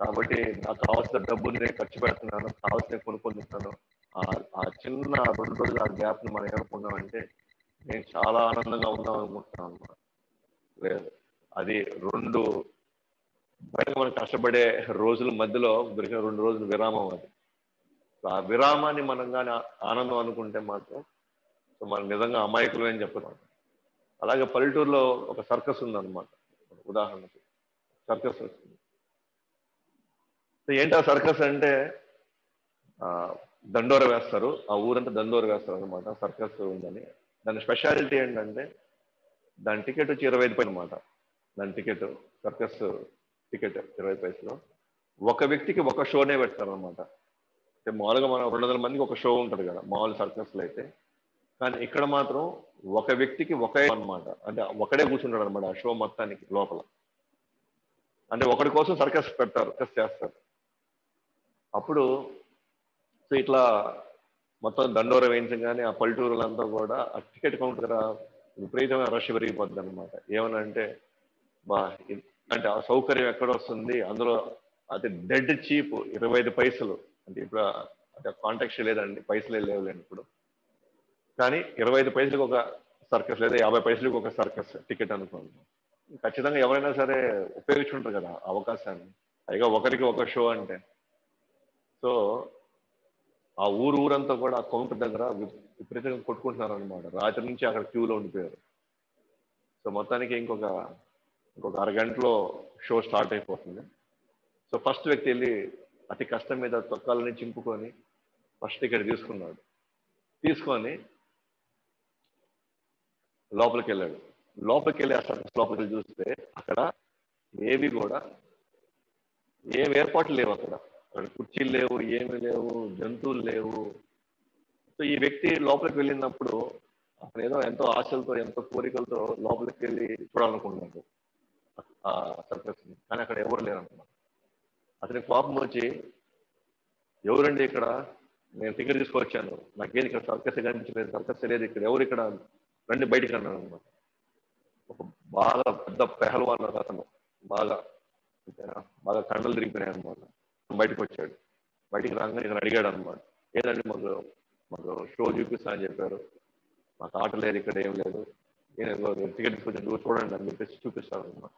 కాబట్టి నాకు కావాల్సిన డబ్బుని నేను ఖర్చు పెడుతున్నాను, కావాల్సిన కొనుక్కుంటున్నాను. ఆ చిన్న 2 రోజులు ఆ గ్యాప్ ని మనం ఏమనుకున్నామంటే నేను చాలా ఆనందంగా ఉందాం అనుకుంటున్నాను అనమాట. లేదు, అది బయట మనం కష్టపడే రోజుల మధ్యలో దొరికిన 2 రోజులు విరామం అది. సో ఆ విరామాన్ని మనం కానీ ఆనందం అనుకుంటే మాత్రం సో మనం నిజంగా అమాయకులు అని చెప్పడం. అలాగే పల్లెటూరులో ఒక సర్కస్ ఉందన్నమాట. ఉదాహరణకి సర్కస్ వస్తుంది. సో ఏంటి ఆ సర్కస్ అంటే ఆ దండోర వేస్తారు, ఆ ఊరంతా దండోర వేస్తారు అనమాట. సర్కస్ ఉందని దాని స్పెషాలిటీ ఏంటంటే దాని టికెట్ వచ్చి 25 రూపాయలు అనమాట. దాని టికెట్, సర్కస్ టికెట్ 20 పైసలు. ఒక వ్యక్తికి ఒక షోనే పెడతారు అనమాట. అంటే మామూలుగా మనం 200 మందికి ఒక షో ఉంటుంది కదా మామూలు సర్కస్లో అయితే. కానీ ఇక్కడ మాత్రం ఒక వ్యక్తికి ఒకే అనమాట. అంటే ఒకడే కూర్చుంటాడు అనమాట ఆ షో మొత్తానికి లోపల. అంటే ఒకడి కోసం సర్కస్ పెడతారు, సర్కస్ చేస్తారు. అప్పుడు సో ఇట్లా మొత్తం దండోర వేయించగానే ఆ పల్లెటూరులంతా కూడా ఆ టికెట్ కౌంటర్ విపరీతమైన రష్ పెరిగిపోతుంది అనమాట. ఏమనంటే బా అంటే ఆ సౌకర్యం ఎక్కడ వస్తుంది, అందులో అది డెడ్ చీప్ 25 పైసలు. అంటే ఇప్పుడు అంటే కాంటాక్ట్ లేదండి, పైసలే లేవులేండి ఇప్పుడు. కానీ 25 పైసలకు ఒక సర్కస్ లేదా 50 పైసలకు ఒక సర్కస్ టికెట్ అనుకోండి. ఖచ్చితంగా ఎవరైనా సరే ఉపయోగించుకుంటారు కదా ఆ అవకాశాన్ని. పైగా ఒకరికి ఒక షో అంటే. సో ఆ ఊరంతా కూడా ఆ కౌంటర్ దగ్గర విపరీతంగా కొట్టుకుంటున్నారు అనమాట. రాత్రి నుంచి అక్కడ క్యూలో ఉండిపోయారు. సో మొత్తానికి ఇంకొక అరగంటలో షో స్టార్ట్ అయిపోతుంది. సో ఫస్ట్ వ్యక్తి వెళ్ళి అతి కష్టం మీద తొక్కాలని చింపుకొని ఫస్ట్ టికెట్ తీసుకున్నాడు. తీసుకొని లోపలికి వెళ్ళాడు. లోపలికి వెళ్ళి ఆ సర్కస్ లోపలికి వెళ్ళి చూస్తే అక్కడ ఏవి కూడా ఏం ఏర్పాట్లు లేవు అక్కడ. కుర్చీలు లేవు, ఏమి లేవు, జంతువులు లేవు. సో ఈ వ్యక్తి లోపలికి వెళ్ళినప్పుడు అతను ఏదో ఎంతో ఆశలతో ఎంతో కోరికలతో లోపలికి వెళ్ళి చూడాలనుకుంటున్నాడు ఆ సర్కస్ ని. కానీ అక్కడ ఎవరు లేరు అనుకున్నాడు. అతనికి కోపం వచ్చి, ఎవరండి ఇక్కడ, నేను టికెట్ తీసుకొచ్చాను, నాకేది ఇక్కడ సర్కస్ కనిపించలేదు, సర్కస్ లేదు ఇక్కడ, ఎవరు ఇక్కడ, రండి బయటికి అన్నాడు అనమాట. ఒక బాగా పెద్ద పెహల్వాన్ అతను, బాగా బాగా కండలు తిరిగిపోయాయి అనమాట. బయటకు వచ్చాడు. బయటికి రాగానే ఇక్కడ అడిగాడు అనమాట, ఏదండి మాకు మాకు షో చూపిస్తా అని చెప్పారు, మాకు ఆట లేదు, ఇక్కడ ఏం లేదు, నేను టికెట్ తీసుకొచ్చాను చూడండి అని చెప్పేసి చూపిస్తాను అనమాట.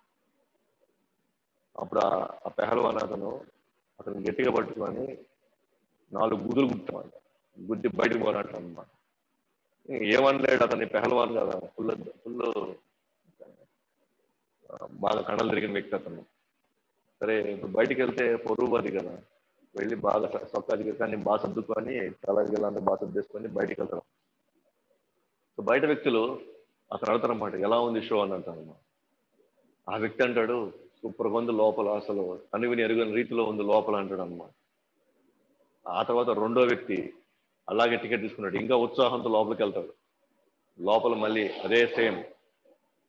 అప్పుడు ఆ పెహల్వాన్ అతను గట్టిగా పట్టుకొని 4 గుద్దులు గుర్తామంట, గుద్ది బయటకు పోరాటం అనమాట. ఏమనలేడు, అతన్ని పెహల్వాన్ కదా, ఫుల్ ఫుల్ బాగా కండలు తిరిగిన వ్యక్తి అతను. సరే ఇప్పుడు బయటికి వెళ్తే పొరుగు పది కదా, వెళ్ళి బాగా సొక్క కానీ బాగా సర్దుకొని తలగిలంతా బాగా సర్దేసుకొని బయటికి వెళ్తారు. సో బయట వ్యక్తులు అతను అడుగుతారన్నమాట, ఎలా ఉంది షో అని అంటారన్నమాట. ఆ వ్యక్తి అంటాడు, సూపర్గా ఉంది లోపల, అసలు కనువిని ఎరుగని రీతిలో ఉంది లోపల అంటాడు అన్నమాట. ఆ తర్వాత రెండో వ్యక్తి అలాగే టికెట్ తీసుకున్నాడు, ఇంకా ఉత్సాహంతో లోపలికి వెళ్తాడు. లోపల మళ్ళీ అదే సేమ్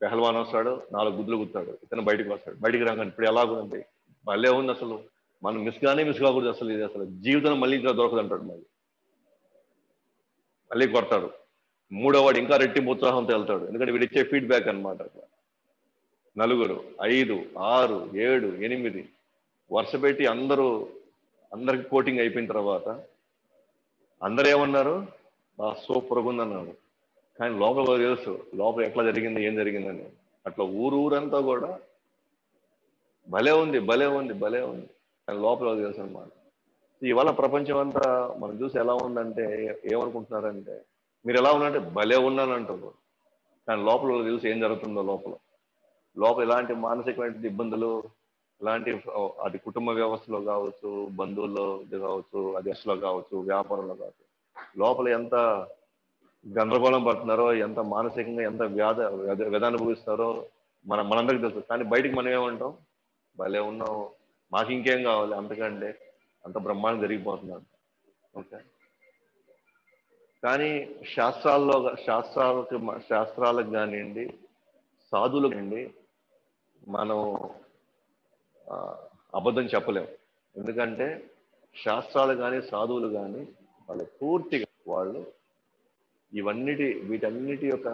పెహల్వాన్ వస్తాడు, 4 గుద్దులు గుర్తాడు, ఇతను బయటకు వస్తాడు. బయటికి రాగానే ఇప్పుడు ఎలాగుంది, భలే ఉంది అసలు, మనం మిస్ కాకూడదు అసలు, ఇది అసలు జీవితంలో మళ్ళీ ఇంకా దొరకదు అంటాడు. మళ్ళీ కొడతాడు. మూడో వాడు ఇంకా రెట్టింపు ఉత్సాహంతో వెళ్తాడు, ఎందుకంటే వీడు ఇచ్చే ఫీడ్బ్యాక్ అనమాట. 4, 5, 6, 7, 8 వరుస పెట్టి అందరికి కోటింగ్ అయిపోయిన తర్వాత అందరూ ఏమన్నారు, సూపర్గా ఉందన్నారు. కానీ లోపల తెలుసు లోపల ఎట్లా జరిగింది, ఏం జరిగిందని. అట్లా ఊరంతా కూడా భలే ఉంది, భలే ఉంది, భలే ఉంది కానీ లోపల తెలుసు అనమాట. ఇవాళ ప్రపంచం అంతా మనం చూసి ఎలా ఉందంటే ఏమనుకుంటున్నారంటే, మీరు ఎలా ఉన్నారంటే భలే ఉన్నాను అంటారు, కానీ లోపల చూసి ఏం జరుగుతుందో లోపల ఎలాంటి మానసికమైన ఇబ్బందులు, ఇలాంటి అది కుటుంబ వ్యవస్థలో కావచ్చు, బంధువుల్లో కావచ్చు, అది అసలు కావచ్చు, వ్యాపారంలో కావచ్చు, లోపల ఎంత గందరగోళం పడుతున్నారో, ఎంత మానసికంగా ఎంత వ్యధ అనుభవిస్తారో మనందరికీ తెలుసు. కానీ బయటికి మనం ఏమంటాం, భలే ఉన్నావు, మాకు ఇంకేం కావాలి అంతకంటే, అంత బ్రహ్మాండం జరిగిపోతున్నాను. ఓకే. కానీ శాస్త్రాలకు కానివ్వండి, సాధువులకు కానివ్వండి, మనం అబద్ధం చెప్పలేం. ఎందుకంటే శాస్త్రాలు కానీ సాధువులు కానీ వాళ్ళు పూర్తిగా వాళ్ళు వీటన్నిటి యొక్క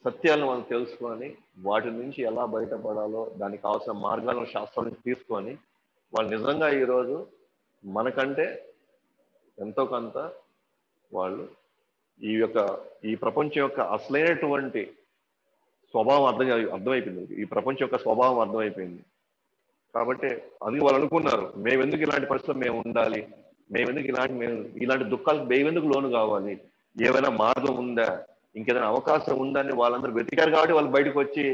సత్యాలను మనం తెలుసుకొని వాటి నుంచి ఎలా బయటపడాలో దానికి కావాల్సిన మార్గాలను శాస్త్రాల నుంచి తీసుకొని వాళ్ళు నిజంగా ఈరోజు మనకంటే ఎంతో కొంత వాళ్ళు ఈ ప్రపంచం యొక్క అసలైనటువంటి స్వభావం అర్థమైపోయింది. ఈ ప్రపంచం యొక్క స్వభావం అర్థమైపోయింది. కాబట్టి అది వాళ్ళు అనుకున్నారు, మేమెందుకు ఇలాంటి పరిస్థితుల్లో మేము ఉండాలి, ఇలాంటి దుఃఖాలకు మేమెందుకు లోను కావాలి, ఏమైనా మార్గం ఉందా, ఇంకేదైనా అవకాశం ఉందా అని వాళ్ళందరూ వెతికారు. కాబట్టి వాళ్ళు బయటకు వచ్చి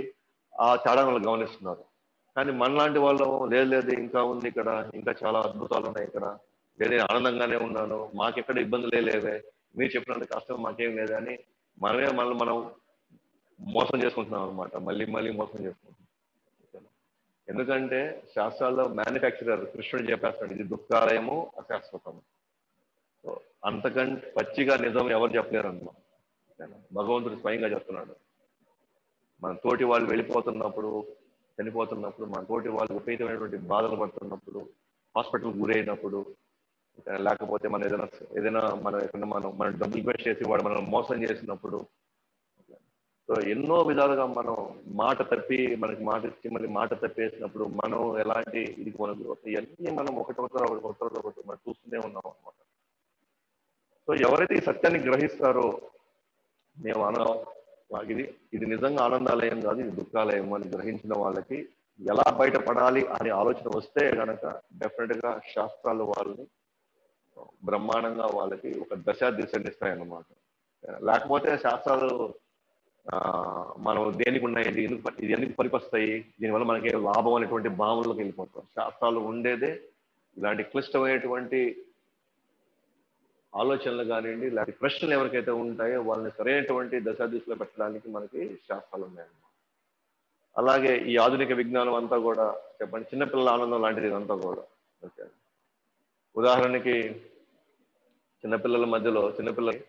ఆ తేడాను వాళ్ళు గమనిస్తున్నారు. కానీ మనలాంటి వాళ్ళు లేదు ఇంకా ఉంది ఇక్కడ, ఇంకా చాలా అద్భుతాలు ఉన్నాయి ఇక్కడ, నేను ఆనందంగానే ఉన్నాను, మాకెక్కడ ఇబ్బందులే లేవే, మీరు చెప్పినంత కష్టం మాకేం లేదే అని మనం మోసం చేసుకుంటున్నాం అనమాట. మళ్ళీ మోసం చేసుకుంటున్నాం. ఎందుకంటే శాస్త్రాల్లో మ్యానుఫ్యాక్చరర్ కృష్ణుడు చెప్పేస్తాడు, ఇది దుఃఖాలయము అశాశ్వతము. సో అంతకంటే పచ్చిగా నిజం ఎవరు చెప్పలేరు అన్నమాట. భగవంతుడు స్వయంగా చెప్తున్నాడు. మన తోటి వాళ్ళు వెళ్ళిపోతున్నప్పుడు, చనిపోతున్నప్పుడు, మన తోటి వాళ్ళు విపరీతమైనటువంటి బాధలు పడుతున్నప్పుడు, హాస్పిటల్ గురైనప్పుడు, లేకపోతే మనం ఏదైనా మనం డబ్బులు ఇన్వెస్ట్ చేసి వాడు మనం మోసం చేసినప్పుడు, సో ఎన్నో విధాలుగా మనం మాట తప్పి మనకి మాట ఇచ్చి మళ్ళీ మాట తప్పేసినప్పుడు మనం ఎలాంటి ఇది కొనగలుగుతాం, ఇవన్నీ మనం ఒకటి మనం చూస్తూనే ఉన్నాం అనమాట. సో ఎవరైతే ఈ సత్యాన్ని గ్రహిస్తారో ఇది నిజంగా ఆనందాలయం కాదు, ఇది దుఃఖాలయం అని గ్రహించిన వాళ్ళకి ఎలా బయటపడాలి అనే ఆలోచన వస్తే కనుక డెఫినెట్ గా శాస్త్రాలు వాళ్ళని బ్రహ్మాండంగా వాళ్ళకి ఒక దిశనిస్తాయి అన్నమాట. లేకపోతే శాస్త్రాలు మనం దేనికి ఉన్నాయి, ఇది ఎందుకు పనికొస్తాయి, దీనివల్ల మనకి లాభం అనేటువంటి భావనలోకి వెళ్ళిపోతాం. శాస్త్రాలు ఉండేదే ఇలాంటి క్లిష్టమైనటువంటి ఆలోచనలు కానివ్వండి, ఇలాంటి ప్రశ్నలు ఎవరికైతే ఉంటాయో వాళ్ళని సరైనటువంటి దిశలో పెట్టడానికి మనకి శాస్త్రాలు ఉన్నాయన్నమాట. అలాగే ఈ ఆధునిక విజ్ఞానం అంతా కూడా చెప్పండి, చిన్నపిల్లల ఆనందం లాంటిది ఇదంతా కూడా. ఓకే, ఉదాహరణకి చిన్నపిల్లల మధ్యలో చిన్నపిల్లలకి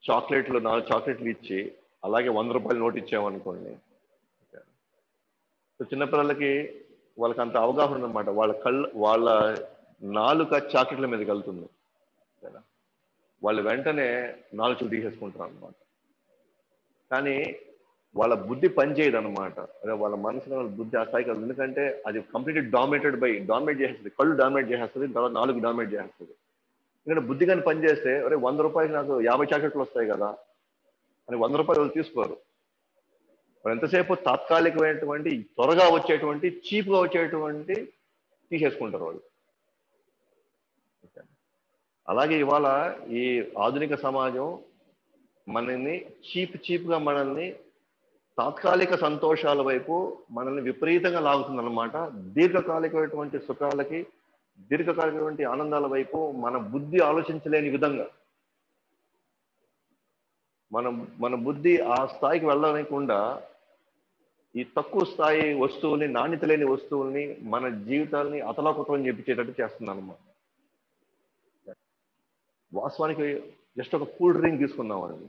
4 చాక్లెట్లు ఇచ్చి అలాగే 100 రూపాయల నోటు ఇచ్చామనుకోండి, సో చిన్నపిల్లలకి వాళ్ళకి అంత అవగాహన ఉందన్నమాట. వాళ్ళ నాలుక చాక్లెట్ల మీదకి వెళ్తుంది, వాళ్ళు వెంటనే నాలుగు తీసేసుకుంటారు అనమాట. కానీ వాళ్ళ బుద్ధి పనిచేయదు అనమాట. అదే వాళ్ళ మనసులో బుద్ధి ఆ స్థాయికి, ఎందుకంటే అది కంప్లీట్లీ డామినేట్ చేసేస్తుంది. కళ్ళు డామినేట్ చేసేస్తుంది, తర్వాత నాలుగు డామినేట్ చేసేస్తుంది. ఎందుకంటే బుద్ధి కానీ పనిచేస్తే 100 రూపాయలకి నాకు 50 చాక్లెట్లు వస్తాయి కదా అని 100 రూపాయలు వాళ్ళు తీసుకోరు. వాళ్ళు ఎంతసేపు తాత్కాలికమైనటువంటి, త్వరగా వచ్చేటువంటి, చీప్గా వచ్చేటువంటి తీసేసుకుంటారు వాళ్ళు. అలాగే ఇవాళ ఈ ఆధునిక సమాజం మనల్ని చీప్గా మనల్ని తాత్కాలిక సంతోషాల వైపు మనల్ని విపరీతంగా లాగుతుందన్నమాట. దీర్ఘకాలికమైనటువంటి సుఖాలకి, దీర్ఘకాలికమైనటువంటి ఆనందాల వైపు మన బుద్ధి ఆలోచించలేని విధంగా మన బుద్ధి ఆ స్థాయికి వెళ్ళలేకుండా ఈ తక్కువ స్థాయి వస్తువుల్ని, నాణ్యత లేని వస్తువుల్ని మన జీవితాల్ని అతలాకుతలం చేపించేటట్టు చేస్తుంది అన్నమాట. వాస్తవానికి జస్ట్ ఒక కూల్ డ్రింక్ తీసుకుందాం అండి.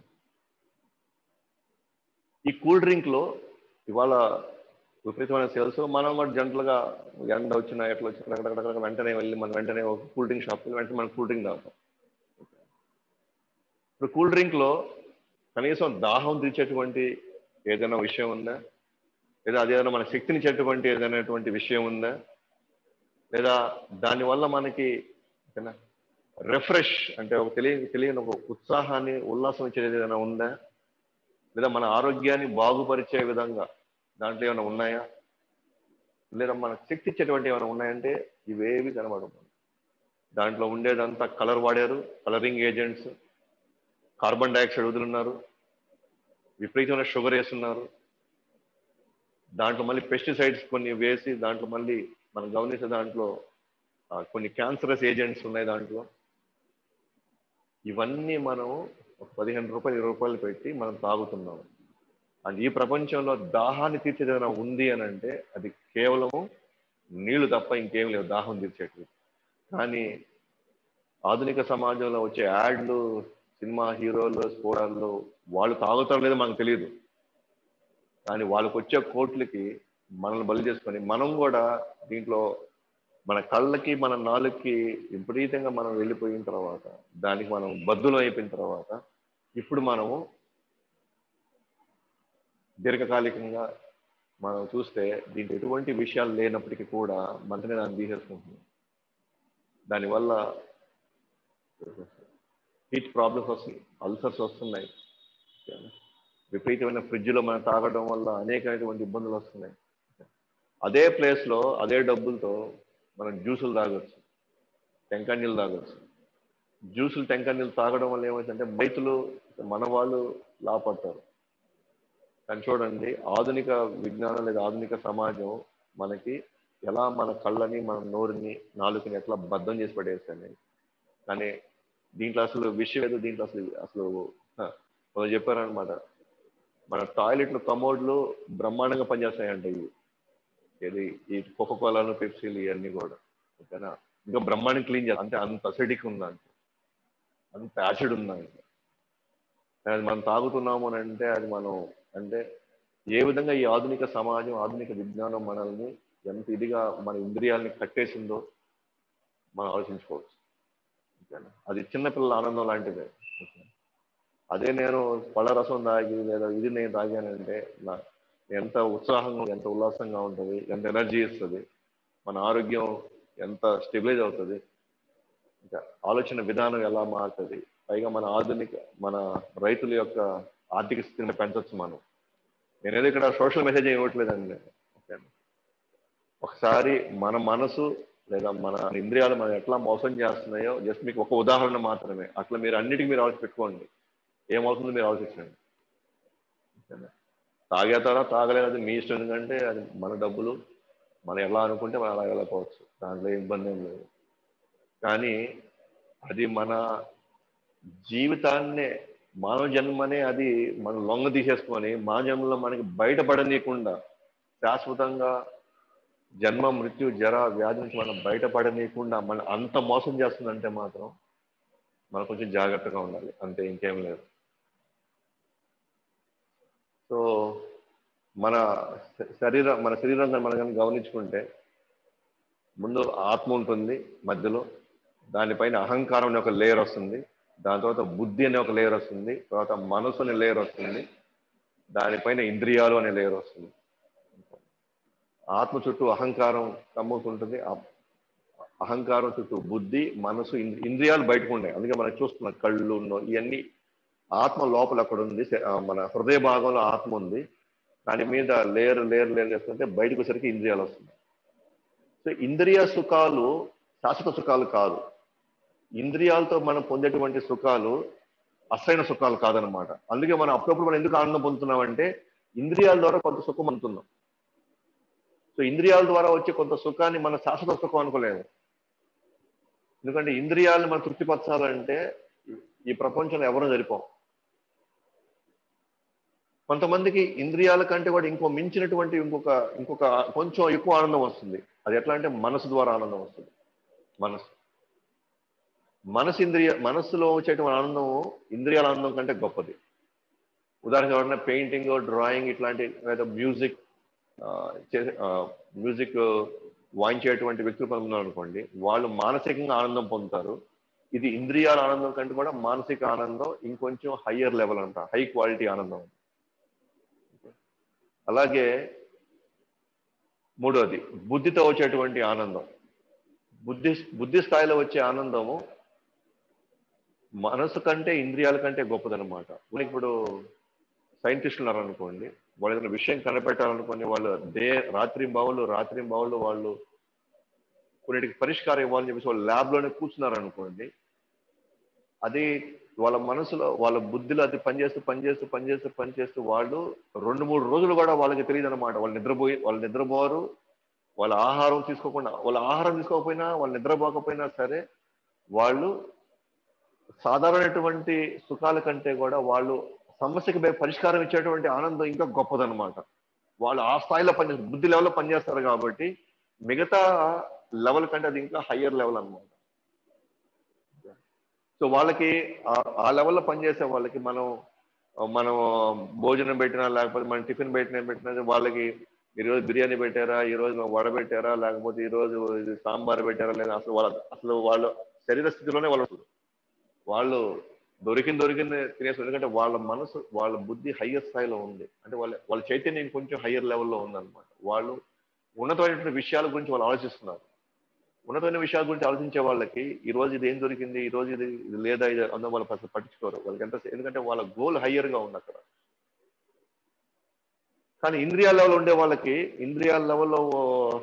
ఈ కూల్ డ్రింక్ లో ఇవాళ విపరీతమైన సేల్స్. మనం కూడా జనరల్గా ఎండ వచ్చినా ఎట్లా వచ్చినా వెంటనే వెళ్ళి మనం వెంటనే ఒక కూల్ డ్రింక్ షాప్ వెంటనే మనం కూల్ డ్రింక్ తాగుతాం. ఇప్పుడు కూల్ డ్రింక్ లో కనీసం దాహం తీర్చేటువంటి ఏదైనా విషయం ఉందా, లేదా అదేదైనా మన శక్తినిచ్చేటువంటి ఏదైనటువంటి విషయం ఉందా, లేదా దానివల్ల మనకి రిఫ్రెష్ అంటే ఒక తెలియని ఒక ఉత్సాహాన్ని, ఉల్లాసం ఇచ్చేది ఏదైనా ఉందా, లేదా మన ఆరోగ్యాన్ని బాగుపరిచే విధంగా దాంట్లో ఏమైనా ఉన్నాయా, లేదా మనకు శక్తి ఇచ్చేటువంటి ఏమైనా ఉన్నాయంటే ఇవేవి కనబడవు. దాంట్లో ఉండేదంతా కలర్ వాడారు, కలరింగ్ ఏజెంట్స్, కార్బన్ డైఆక్సైడ్ వదులున్నారు, విపరీతమైన షుగర్ వేస్తున్నారు, దాంట్లో మళ్ళీ పెస్టిసైడ్స్ కొన్ని వేసి దాంట్లో మళ్ళీ మనం గమనించే దాంట్లో కొన్ని క్యాన్సరస్ ఏజెంట్స్ ఉన్నాయి దాంట్లో. ఇవన్నీ మనం 15 రూపాయలు 20 రూపాయలు పెట్టి మనం తాగుతున్నాం. అది ఈ ప్రపంచంలో దాహాన్ని తీర్చేదైనా ఉంది అని అంటే అది కేవలము నీళ్లు తప్ప ఇంకేం లేవు దాహం తీర్చేటివి. కానీ ఆధునిక సమాజంలో వచ్చే యాడ్లు, సినిమా హీరోలు, స్కోరర్లు వాళ్ళు తాగుతారో లేదో మనకు తెలియదు. కానీ వాళ్ళకి వచ్చే కోట్లకి మనల్ని బలి చేసుకొని మనం కూడా దీంట్లో మన కళ్ళకి మన నాలుగుకి విపరీతంగా మనం వెళ్ళిపోయిన తర్వాత, దానికి మనం బద్దులు అయిపోయిన తర్వాత, ఇప్పుడు మనము దీర్ఘకాలికంగా మనం చూస్తే దీంట్లో ఎటువంటి విషయాలు లేనప్పటికీ కూడా మననే దాన్ని తీసేసుకుంటున్నాం. దానివల్ల హీట్ ప్రాబ్లమ్స్ వస్తున్నాయి, అల్సర్స్ వస్తున్నాయి, విపరీతమైన ఫ్రిడ్జ్లో మనం తాగడం వల్ల అనేకమైనటువంటి ఇబ్బందులు వస్తున్నాయి. అదే ప్లేస్లో అదే డబ్బులతో మనం జ్యూసులు తాగొచ్చు, టెంకాయ నీళ్ళు తాగొచ్చు. జ్యూసులు టెంకాయ నీళ్ళు తాగడం వల్ల ఏమవుతుందంటే రైతులు మన వాళ్ళు లాభపడతారు. కానీ చూడండి, ఆధునిక విజ్ఞానం లేదా ఆధునిక సమాజం మనకి ఎలా మన కళ్ళని, మన నోరుని, నాలుకని ఎట్లా బద్ధం చేసి పడేస్తాయి. కానీ దీంట్లో అసలు విషయం ఏదో, దీంట్లో అసలు వాళ్ళు చెప్పారనమాట, మన టాయిలెట్లు కమోడ్లు బ్రహ్మాండంగా పనిచేస్తాయంట ఇవి. ఇది ఈ కోకోకోలాను, పెప్సీలు ఇవన్నీ కూడా, ఓకేనా, ఇంకా బ్రహ్మాండం క్లీన్ చేయాలి. అంటే అంత అసిడిక్ ఉందంట, అంత యాసిడ్ ఉందంట. అది మనం తాగుతున్నాము అని అంటే అది మనం అంటే ఏ విధంగా ఈ ఆధునిక సమాజం, ఆధునిక విజ్ఞానం మనల్ని ఎంత ఇదిగా మన ఇంద్రియాలని కట్టేసిందో మనం ఆలోచించుకోవచ్చు. అది చిన్నపిల్లల ఆనందం లాంటిదే. అదే నేను పళ్ళ రసం తాగి లేదా ఇది నేను తాగానంటే ఎంత ఉత్సాహంగా, ఎంత ఉల్లాసంగా ఉంటుంది, ఎంత ఎనర్జీ ఇస్తుంది, మన ఆరోగ్యం ఎంత స్టెబిలైజ్ అవుతుంది, ఇంకా ఆలోచన విధానం ఎలా మారుతుంది. పైగా మన రైతుల యొక్క ఆర్థిక స్థితిని పెంచవచ్చు మనం. నేనేది ఇక్కడ సోషల్ మెసేజ్ ఇవ్వట్లేదండి. ఒకసారి మన మనసు లేదా మన ఇంద్రియాలు మనం ఎట్లా మోసం చేస్తున్నాయో జస్ట్ మీకు ఒక ఉదాహరణ మాత్రమే. అట్లా మీరు అన్నిటికీ మీరు ఆలోచి పెట్టుకోండి, ఏమవుతుందో మీరు ఆలోచించండి. తాగేతారా తాగలేదు మీ ఇష్టం, ఎందుకంటే అది మన డబ్బులు, మనం ఎలా అనుకుంటే మనం అలా వెళ్ళకపోవచ్చు, దాంట్లో ఇబ్బంది ఏం లేదు. కానీ అది మన జీవితాన్నే, మానవ జన్మనే అది మనం లొంగ తీసేసుకొని మానవ జన్మలో మనకి బయటపడనీయకుండా, శాశ్వతంగా జన్మ, మృత్యు, జర, వ్యాధి నుంచి మనం బయటపడనీయకుండా మనం అంత మోసం చేస్తుందంటే మాత్రం మనం కొంచెం జాగ్రత్తగా ఉండాలి, అంతే, ఇంకేం లేదు. సో మన శరీరం మనం కానీ గమనించుకుంటే, ముందు ఆత్మ ఉంటుంది మధ్యలో, దానిపైన అహంకారం అనే ఒక లేయర్ వస్తుంది, దాని తర్వాత బుద్ధి అనే ఒక లేయర్ వస్తుంది, తర్వాత మనసు అనే లేయర్ వస్తుంది, దానిపైన ఇంద్రియాలు అనే లేయర్ వస్తుంది. ఆత్మ చుట్టూ అహంకారం కమ్ముకుంటుంది, అహంకారం చుట్టూ బుద్ధి, మనసు, ఇంద్రియాలు బయటకు ఉన్నాయి. అందుకే మనం చూస్తున్నాం కళ్ళు ఇవన్నీ. ఆత్మ లోపల అక్కడ ఉంది, మన హృదయ భాగంలో ఆత్మ ఉంది, దాని మీద లేయర్ లేయర్ లేయర్ చేస్తుంటే బయటకు వచ్చేసరికి ఇంద్రియాలు వస్తుంది. సో ఇంద్రియ సుఖాలు శాశ్వత సుఖాలు కాదు. ఇంద్రియాలతో మనం పొందేటువంటి సుఖాలు అసలైన సుఖాలు కాదనమాట. అందుకే మనం అప్పుడప్పుడు మనం ఎందుకు ఆనందం పొందుతున్నామంటే ఇంద్రియాల ద్వారా కొంత సుఖం అందుతున్నాం. సో ఇంద్రియాల ద్వారా వచ్చే కొంత సుఖాన్ని మన శాశ్వత సుఖం అనుకోలేము. ఎందుకంటే ఇంద్రియాలను మనం తృప్తిపరచాలంటే ఈ ప్రపంచంలో ఎవరూ సరిపోం. కొంతమందికి ఇంద్రియాల కంటే కూడా మించినటువంటి ఇంకొక కొంచెం ఎక్కువ ఆనందం వస్తుంది. అది ఎట్లా అంటే మనసు ద్వారా ఆనందం వస్తుంది. మనసులో వచ్చేటువంటి ఆనందం ఇంద్రియాల ఆనందం కంటే గొప్పది. ఉదాహరణకు ఎవరైనా పెయింటింగ్, డ్రాయింగ్ ఇట్లాంటి లేదా మ్యూజిక్ వాయించేటువంటి వ్యక్తులు పొందుతున్నారు అనుకోండి, వాళ్ళు మానసికంగా ఆనందం పొందుతారు. ఇది ఇంద్రియాల ఆనందం కంటే కూడా మానసిక ఆనందం ఇంకొంచెం హయ్యర్ లెవెల్ అంట, హై క్వాలిటీ ఆనందం. అలాగే మూడోది బుద్ధితో వచ్చేటువంటి ఆనందం. బుద్ధి స్థాయిలో వచ్చే ఆనందము మనసు కంటే ఇంద్రియాల కంటే గొప్పదనమాట. ఇప్పుడు సైంటిస్టులు ఉన్నారనుకోండి, వాళ్ళు ఏదైనా విషయం కనిపెట్టాలనుకుని వాళ్ళు రాత్రి బావులు వాళ్ళు కొన్నిటికి పరిష్కారం ఇవ్వాలని చెప్పేసి వాళ్ళు ల్యాబ్లోనే కూర్చున్నారనుకోండి, అది వాళ్ళ మనసులో, వాళ్ళ బుద్ధిలో అది పనిచేస్తూ వాళ్ళు 2-3 రోజులు కూడా వాళ్ళకి తెలియదు అనమాట. వాళ్ళు నిద్రపోరు, వాళ్ళ ఆహారం తీసుకోకపోయినా, వాళ్ళు నిద్రపోకపోయినా సరే, వాళ్ళు సాధారణటువంటి సుఖాల కంటే కూడా వాళ్ళు సమస్యకి పరిష్కారం ఇచ్చేటువంటి ఆనందం ఇంకా గొప్పదనమాట. వాళ్ళు ఆ స్థాయిలో బుద్ధి లెవెల్లో పనిచేస్తారు కాబట్టి మిగతా లెవెల్ కంటే అది ఇంకా హయ్యర్ లెవెల్ అన్నమాట. సో వాళ్ళకి ఆ లెవెల్లో పనిచేసే వాళ్ళకి మనం భోజనం పెట్టినా లేకపోతే మనం టిఫిన్ పెట్టినా వాళ్ళకి ఈరోజు బిర్యానీ పెట్టారా, ఈరోజు వడ పెట్టారా, లేకపోతే ఈరోజు ఇది సాంబార్ పెట్టారా, లేదా అసలు వాళ్ళ శరీర స్థితిలోనే వాళ్ళు దొరికింది తినేసి, ఎందుకంటే వాళ్ళ మనసు వాళ్ళ బుద్ధి హయ్యర్ స్థాయిలో ఉంది. అంటే వాళ్ళ చైతన్యం కొంచెం హయ్యర్ లెవెల్లో ఉందన్నమాట. వాళ్ళు ఉన్నతమైనటువంటి విషయాల గురించి వాళ్ళు ఆలోచిస్తున్నారు. ఉన్నతమైన విషయాల గురించి ఆలోచించే వాళ్ళకి ఈ రోజు ఇది ఏం దొరికింది, ఈ రోజు ఇది ఇది లేదా, ఇది అందరూ వాళ్ళు అసలు పట్టించుకోరు. వాళ్ళకి ఎందుకంటే వాళ్ళ గోల్ హయ్యర్ గా ఉంది అక్కడ. కానీ ఇంద్రియాల లెవెల్ ఉండే వాళ్ళకి, ఇంద్రియాల లెవెల్లో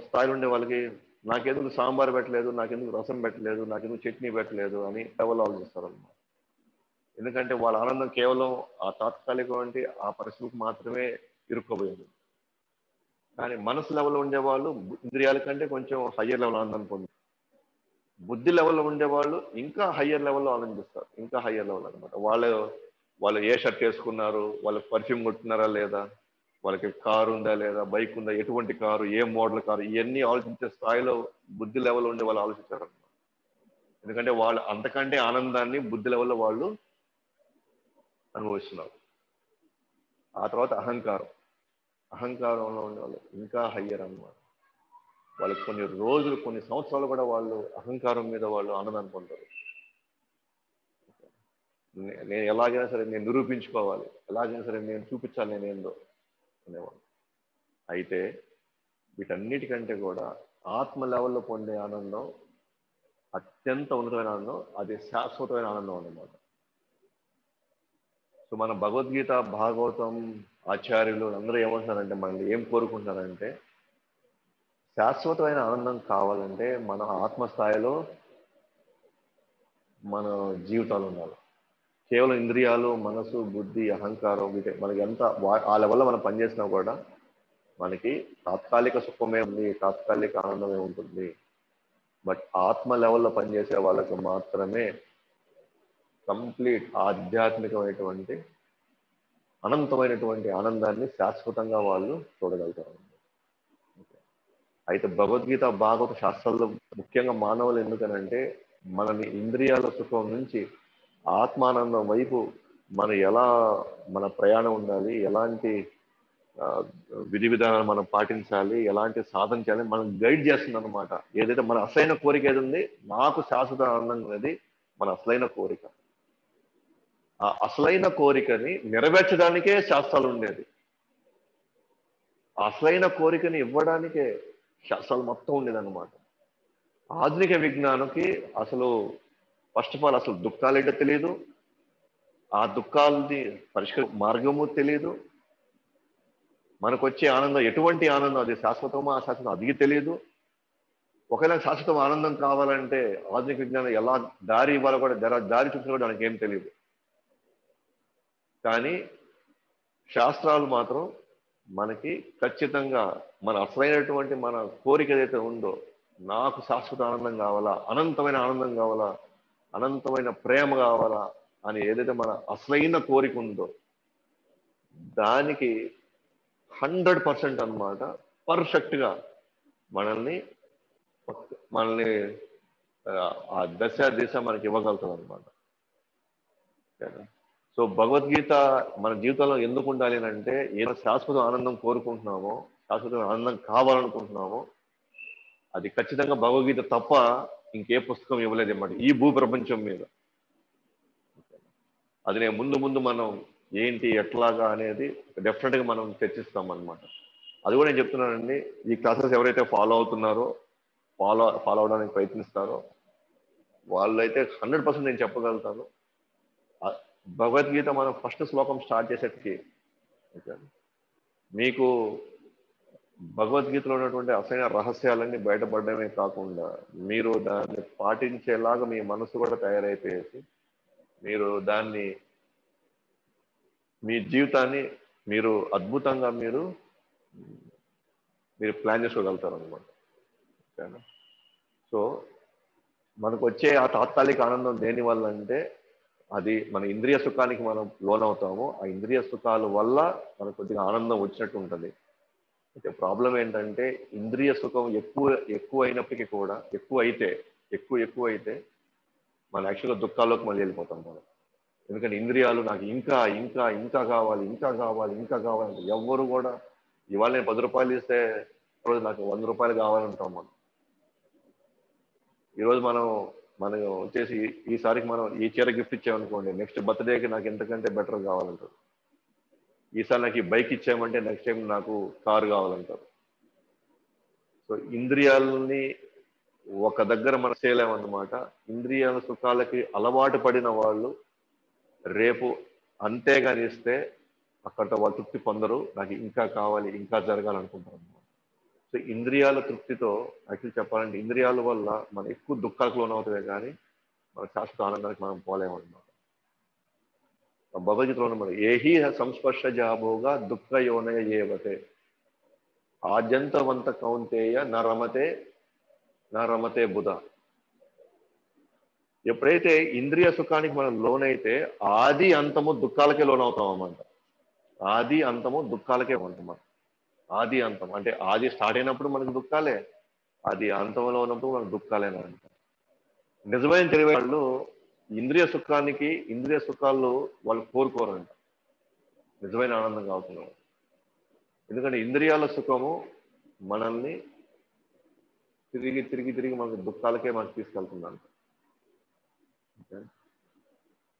స్థాయిలో ఉండే వాళ్ళకి నాకెందుకు సాంబార్ పెట్టలేదు, నాకెందుకు రసం పెట్టలేదు, నాకెందుకు చట్నీ పెట్టలేదు అని లెవెల్ ఆలోచిస్తారు అన్నమాట. ఎందుకంటే వాళ్ళ ఆనందం కేవలం ఆ తాత్కాలికమైన ఆ పరిస్థితికి మాత్రమే ఇరుక్కోబోయింది. కానీ మనసు లెవెల్లో ఉండేవాళ్ళు ఇంద్రియాల కంటే కొంచెం హయ్యర్ లెవెల్ ఆనందం పొందుతారు. బుద్ధి లెవెల్లో ఉండేవాళ్ళు ఇంకా హయ్యర్ లెవెల్లో ఆనందిస్తారు, ఇంకా హయ్యర్ లెవెల్ అనమాట. వాళ్ళు ఏ షర్ట్ వేసుకున్నారు, వాళ్ళకి పర్ఫ్యూమ్ కొట్టున్నారా లేదా, వాళ్ళకి కారు ఉందా లేదా, బైక్ ఉందా, ఎటువంటి కారు, ఏ మోడల్ కారు, ఇవన్నీ ఆలోచించే స్థాయిలో బుద్ధి లెవెల్ ఉండే వాళ్ళు ఆలోచించారు. ఎందుకంటే వాళ్ళు అంతకంటే ఆనందాన్ని బుద్ధి లెవెల్లో వాళ్ళు అనుభవిస్తున్నారు. ఆ తర్వాత అహంకారంలో ఉండే వాళ్ళు ఇంకా హయ్యర్ అన్నమాట. వాళ్ళకి కొన్ని రోజులు, కొన్ని సంవత్సరాలు కూడా వాళ్ళు అహంకారం మీద వాళ్ళు ఆనందాన్ని పొందారు. నేను ఎలాగైనా సరే నేను నిరూపించుకోవాలి, ఎలాగైనా సరే నేను చూపించాలి నేనేందో అనేవాళ్ళు. అయితే వీటన్నిటికంటే కూడా ఆత్మ లెవెల్లో పొందే ఆనందం అత్యంత ఉన్నతమైన ఆనందం, అది శాశ్వతమైన ఆనందం అన్నమాట. సో మన భగవద్గీత, భాగవతం, ఆచార్యులు అందరూ ఏమంటున్నారంటే, మనల్ని ఏం కోరుకుంటున్నారంటే, శాశ్వతమైన ఆనందం కావాలంటే మన ఆత్మస్థాయిలో మన జీవితాలు ఉండాలి. కేవలం ఇంద్రియాలు, మనసు, బుద్ధి, అహంకారం మనకి ఎంత ఆ లెవెల్లో మనం పనిచేసినా కూడా మనకి తాత్కాలిక సుఖమే ఉంది, తాత్కాలిక ఆనందమే ఉంటుంది. బట్ ఆత్మ లెవెల్లో పనిచేసే వాళ్ళకి మాత్రమే కంప్లీట్ ఆధ్యాత్మికమైనటువంటి అనంతమైనటువంటి ఆనందాన్ని శాశ్వతంగా వాళ్ళు చూడగలుగుతారు. అయితే భగవద్గీత, భాగవత శాస్త్రాల్లో ముఖ్యంగా మానవులు ఎందుకనంటే, మనని ఇంద్రియాల సుఖం నుంచి ఆత్మానందం వైపు మన ప్రయాణం ఉండాలి, ఎలాంటి విధి విధానాలు మనం పాటించాలి, ఎలాంటి సాధన చేయాలి మనం గైడ్ చేస్తుంది అనమాట. ఏదైతే మన అసలైన కోరిక ఏది ఉంది, నాకు శాశ్వత ఆనందం అనేది మన అసలైన కోరిక. ఆ అసలైన కోరికని నెరవేర్చడానికే శాస్త్రాలు ఉండేది. అసలైన కోరికని ఇవ్వడానికే శాస్త్రాలు మొత్తం ఉండేదన్నమాట. ఆధునిక విజ్ఞానంకి అసలు ఫస్ట్ ఆఫ్ ఆల్ అసలు దుఃఖాలేంటో తెలియదు, ఆ దుఃఖాలని పరిష్కరించే మార్గము తెలియదు, మనకు వచ్చే ఆనందం ఎటువంటి ఆనందం, అది శాశ్వతమా అశాశ్వతం అది తెలియదు. ఒకవేళ శాశ్వతం ఆనందం కావాలంటే ఆధునిక విజ్ఞానం ఎలా దారి ఇవ్వాలో కూడా దారి చూపిన కూడా దానికి ఏం తెలియదు. కానీ శాస్త్రాలు మాత్రం మనకి ఖచ్చితంగా మన అసలైనటువంటి మన కోరిక ఏదైతే ఉందో, నాకు శాశ్వత ఆనందం కావాలా, అనంతమైన ఆనందం కావాలా, అనంతమైన ప్రేమ కావాలా అని ఏదైతే మన అసలైన కోరిక ఉందో దానికి 100% అన్నమాట పర్ఫెక్ట్ గా మనల్ని మనల్ని ఆ దిశ మనకి ఇవ్వగలుగుతుంది అనమాట. సో భగవద్గీత మన జీవితంలో ఎందుకు ఉండాలి అంటే, ఏదో శాశ్వత ఆనందం కోరుకుంటున్నామో, శాశ్వత ఆనందం కావాలనుకుంటున్నామో, అది ఖచ్చితంగా భగవద్గీత తప్ప ఇంకే పుస్తకం ఇవ్వలేదు అన్నమాట ఈ భూ ప్రపంచం మీద. అది నేను ముందు మనం ఏంటి ఎట్లాగా అనేది డెఫినెట్ గా మనం చర్చిస్తాం అనమాట. అది కూడా నేను చెప్తున్నానండి, ఈ క్లాసెస్ ఎవరైతే ఫాలో అవుతున్నారో, ఫాలో అవడానికి ప్రయత్నిస్తారో వాళ్ళైతే 100% నేను చెప్పగలుగుతాను, భగవద్గీత మనం ఫస్ట్ శ్లోకం స్టార్ట్ చేసేటికి మీకు భగవద్గీతలో ఉన్నటువంటి అసలైన రహస్యాలన్నీ బయటపడడమే కాకుండా మీరు దాన్ని పాటించేలాగా మీ మనసు కూడా తయారైపోయేసి మీరు దాన్ని మీ జీవితాన్ని మీరు అద్భుతంగా మీరు ప్లాన్ చేసుకోగలుగుతారు అనమాట. సో మనకు వచ్చే ఆ తాత్కాలిక ఆనందం దేని వల్ల అంటే, అది మన ఇంద్రియ సుఖానికి మనం లోనవుతాము, ఆ ఇంద్రియ సుఖాల వల్ల మనకు కొద్దిగా ఆనందం వచ్చినట్టు ఉంటుంది. అయితే ప్రాబ్లం ఏంటంటే ఇంద్రియ సుఖం ఎక్కువ అయినప్పటికీ కూడా ఎక్కువ అయితే మన యాక్చువల్గా దుఃఖాల్లోకి మళ్ళీ వెళ్ళిపోతాం మనం. ఎందుకంటే ఇంద్రియాలు నాకు ఇంకా ఇంకా ఇంకా కావాలి ఇంకా కావాలి ఇంకా కావాలంటే ఎవ్వరు కూడా ఇవాళ నేను 10 రూపాయలు ఇస్తే రోజు నాకు 100 రూపాయలు కావాలంటాం మనం. ఈరోజు మనం వచ్చేసి ఈసారికి మనం ఈ చీర గిఫ్ట్ ఇచ్చామనుకోండి, నెక్స్ట్ బర్త్డేకి నాకు ఎంతకంటే బెటర్ కావాలంటారు. ఈసారి నాకు ఈ బైక్ ఇచ్చామంటే నెక్స్ట్ టైం నాకు కారు కావాలంటారు. సో ఇంద్రియాలని ఒక దగ్గర మనం చేయలేమన్నమాట. ఇంద్రియాల సుఖాలకి అలవాటు పడిన వాళ్ళు రేపు అంతేగాని ఇస్తే అక్కడితో వాళ్ళు తృప్తి పొందరు. నాకు ఇంకా కావాలి ఇంకా జరగాలనుకుంటారు. సో ఇంద్రియాల తృప్తితో యాక్చువల్ చెప్పాలంటే ఇంద్రియాల వల్ల మనం ఎక్కువ దుఃఖాలకు లోనవుతామే కానీ మన శాశ్వత ఆనందానికి మనం పోలేమన్నమాట. భగవద్గీతలో ఉన్నమాట ఏహి సంస్పర్శ జాభోగా దుఃఖ యోనయ ఏవతే ఆద్యంతవంత కౌంతేయ నరమతే బుధ. ఎప్పుడైతే ఇంద్రియ సుఖానికి మనం లోనైతే ఆది అంతము దుఃఖాలకే లోనవుతాం అన్నమాట. ఆది అంతము దుఃఖాలకే ఉంటాం. ఆది అంతం అంటే ఆది స్టార్ట్ అయినప్పుడు మనకు దుఃఖాలే, అది అంతంలో ఉన్నప్పుడు మనకు దుఃఖాలేనా అంట. నిజమైన తెలివైన వాళ్ళు ఇంద్రియ సుఖాలు వాళ్ళు కోరుకోరంట. నిజమైన ఆనందం కావుతున్నాం. ఎందుకంటే ఇంద్రియాల సుఖము మనల్ని తిరిగి తిరిగి తిరిగి మనకు దుఃఖాలకే మనకు తీసుకెళ్తుందంట.